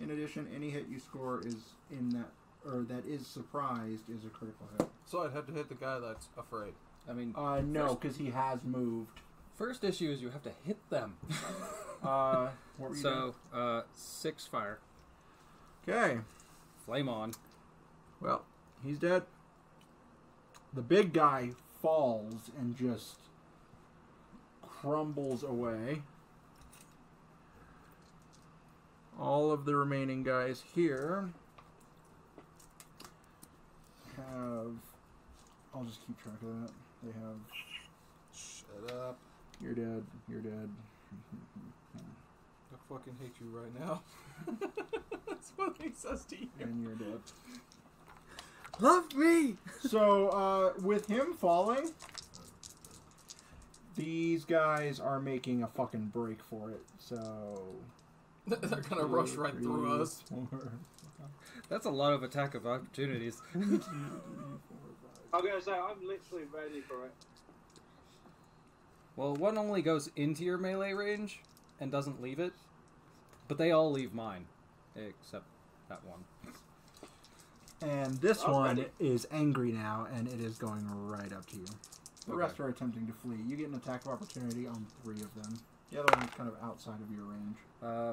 In addition, any hit you score is in that or that is surprised is a critical hit. So I'd have to hit the guy that's afraid. I mean, No, because he has moved. first issue is you have to hit them. What were you doing? So, 6 fire. Okay. Flame on. Well, he's dead. The big guy falls and just crumbles away. All of the remaining guys here have... I'll just keep track of that. They have... Shut up. You're dead. You're dead. I fucking hate you right now. That's what he says to you. And you're dead. Love me! So, with him falling, these guys are making a fucking break for it. So... They're gonna rush right through us. 4, That's a lot of attack of opportunities. I'm gonna say I'm literally ready for it. Well, one only goes into your melee range and doesn't leave it, but they all leave mine, except that one. And this I was one ready. is angry now, and it is going right up to you. The Okay. rest are attempting to flee. You get an attack of opportunity on 3 of them. The other one is kind of outside of your range.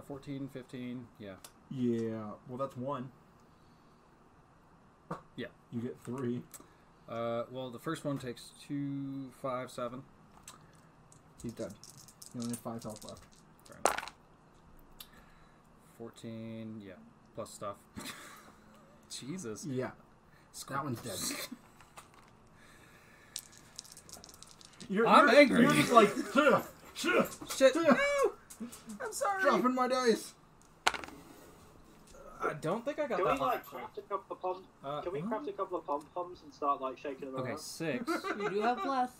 14, 15, yeah. Yeah, well, that's 1. Yeah. You get 3. Well, the first one takes 2, 5, 7. He's dead. You only have 5 health left. Right. 14, yeah, plus stuff. Jesus. Yeah, that one's dead. I'm angry. You're just like, Shit. No! I'm sorry. dropping my dice. I don't think I got Can that we one. like actually. craft a couple of pom? Can we what? craft a couple of pom poms and start like shaking them Okay, around? 6, You do have plus.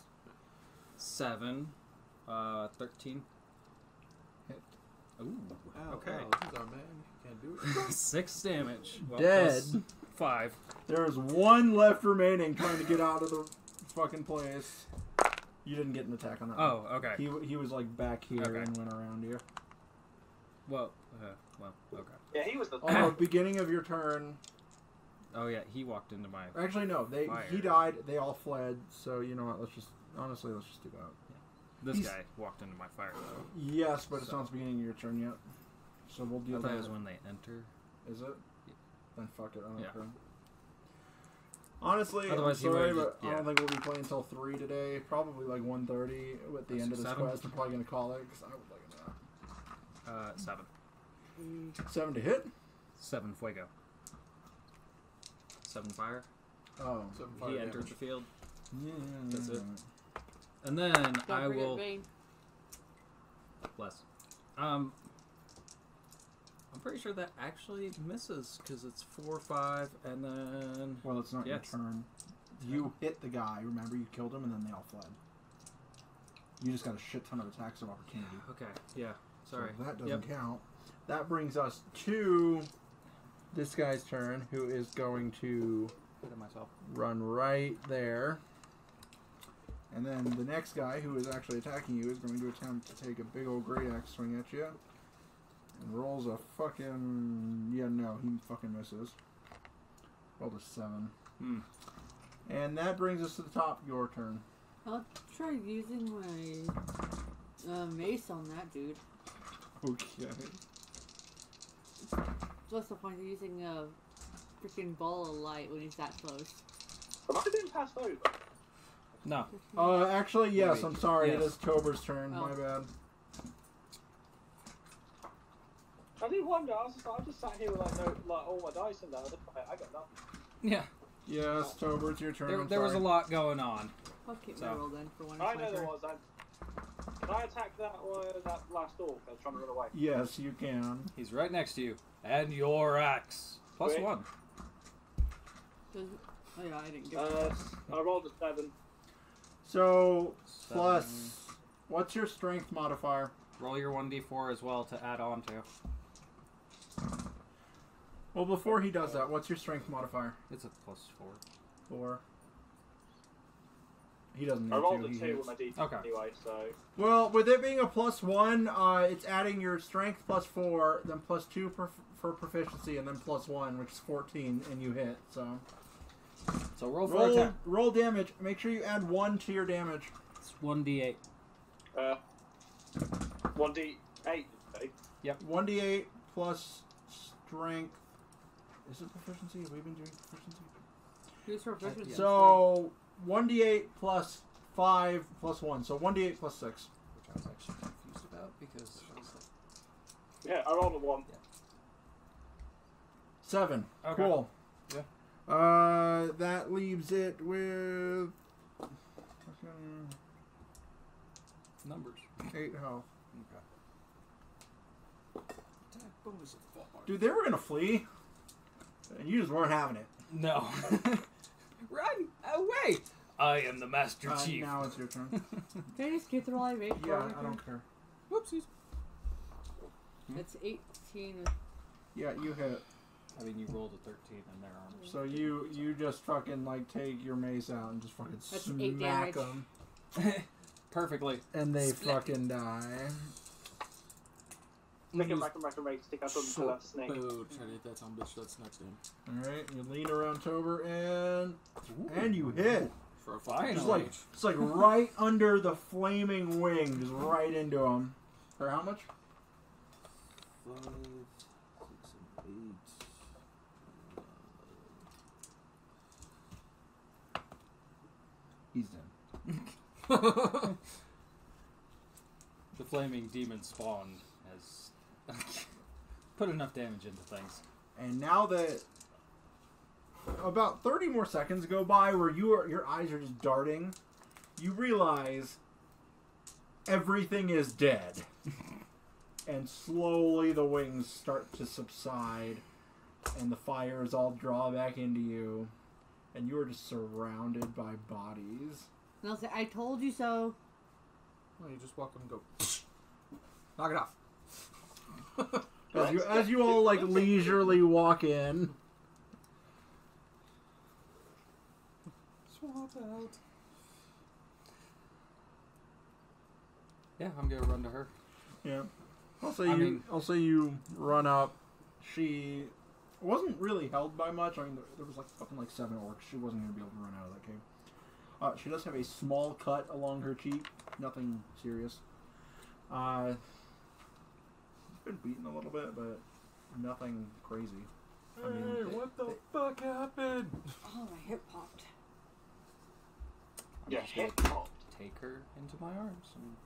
7, 13. Hit. Ooh. Ow, Okay. ow, this is our man. You can't do it. 6 damage. Well, Dead. plus 5. There's 1 left remaining trying to get out of the fucking place. You didn't get an attack on that one. Oh, okay. He was like back here Okay. and went around you. Well, okay. Yeah, he was the. On the beginning of your turn, Oh yeah, he walked into my. actually no, he Fire. died. They all fled. So you know what? Let's just do that. This He's- guy walked into my fire though. Yes, but it's So- not the beginning of your turn yet. So we'll deal I with thought it that. was when they enter. Is it? Yeah. Then fuck it. I don't Yeah. care. Honestly, Otherwise he I'm sorry, would've but just- I don't think we'll be playing until 3 today. Probably like 1:30 at the end of this 7? quest. I'm probably gonna call it because I would like that. 7. 7 to hit. 7 fuego. 7 fire. Oh, 7 fire He damage. entered the field. yeah. That's it. And then Don't I forget will Bane. bless. I'm pretty sure that actually misses because it's 4, 5, and then Well, it's not Yes. your turn. You hit the guy. Remember, you killed him, and then they all fled. You just got a shit ton of attacks of opportunity. okay, yeah. Sorry. So that doesn't Yep. count. That brings us to this guy's turn, who is going to Hit it myself. run right there. And then the next guy, who is actually attacking you, is going to attempt to take a big old great axe swing at you. And rolls a fucking... Yeah, no, he fucking misses. Rolled a 7. Hmm. And that brings us to the top. Your turn. I'll try using my mace on that dude. Okay. What's the point of using a freaking ball of light when he's that close? Have I been passed over? No. Actually, yes, Maybe. I'm sorry. Yes. It is Tober's turn. Oh. My bad. I did wonder. I just sat here with like all my dice and that. I got nothing. Yeah. Yes, Tober, it's your turn. I'm There was a sorry. lot going on. I'll keep So. my roll then for when I it's my know there turn. was. Can I attack that last orc that was trying to run away? Yes, you can. He's right next to you. And your axe. Plus Wait. 1. Oh yeah, I didn't get it. I rolled a 7. So, 7. plus, what's your strength modifier? Roll your 1d4 as well to add on to. Well, before he does that, what's your strength modifier? It's a plus 4. 4. He doesn't need I rolled to. a He 2 hits. with my D Okay. anyway, so. Well, with it being a +1, it's adding your strength +4, then +2 for proficiency, and then +1, which is 14, and you hit. So So roll for attack. roll damage. Make sure you add 1 to your damage. It's 1d8. 1d8, okay? 1d8 plus strength. Is it proficiency? Have we been doing proficiency? Who's proficiency? So 1d8 plus 5 plus 1. So 1d8 plus 6. Which I was actually confused about because I was like, Yeah, I rolled a 1. 7. Okay. Cool. Yeah. That leaves it with numbers. 8 health. Okay. Attack bonus of 4. Dude, they were gonna flee, and you just weren't having it. No. Run away! I am the Master Chief. Now it's your turn. Can I just get through all I make? Yeah, I don't care. Whoopsies. It's 18. Yeah, you hit. I mean, you rolled a 13 in their armor. So you just fucking like take your mace out and just fucking That's 8 smack damage. them, Perfectly. and they Split. fucking die. Make a make stick up onto that snake. Oh, try to hit that bitch. That's next game. All right, you lean around Tober and you hit. For a Finally. Just like it's like right under the flaming wing, just right into him. For how much? 5, 6, and 8. He's dead. The flaming demon spawn has put enough damage into things. And now that about 30 more seconds go by where your eyes are just darting, you realize everything is dead. And slowly the wings start to subside, and the fires all draw back into you, and you are just surrounded by bodies. And I'll say, I told you so. Well, you just walk up and go. Knock it off. As you all like leisurely walk in. Swap out. Yeah, I'm gonna run to her. Yeah. I'll say you run up. She wasn't really held by much. I mean, there was like fucking like 7 orcs. She wasn't going to be able to run out of that cave. She does have a small cut along her cheek. Nothing serious. She's been beaten a little bit, but nothing crazy. I mean, what the fuck happened? Oh, my hip popped. Yeah, just hit gonna popped. take her into my arms and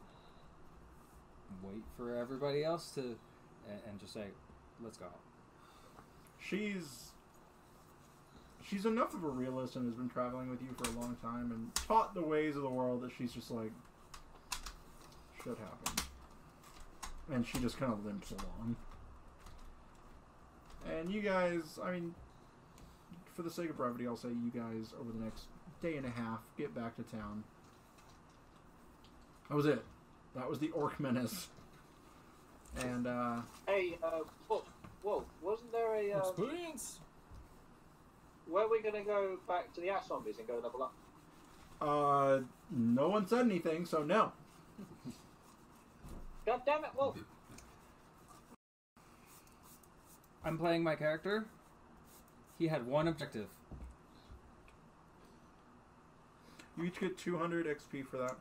wait for everybody else to, and just say, let's go. She's enough of a realist and has been traveling with you for a long time and taught the ways of the world that she's just like, shit happens. And she just kind of limps along. And you guys, I mean, for the sake of brevity, I'll say you guys, over the next day and a half, get back to town. That was it. That was the Orc Menace. And, Hey, whoa, wasn't there a, Experience. were we gonna go back to the ass zombies and go level up? no one said anything, so no. God damn it, Wolf! I'm playing my character. He had one objective. You each get 200 XP for that.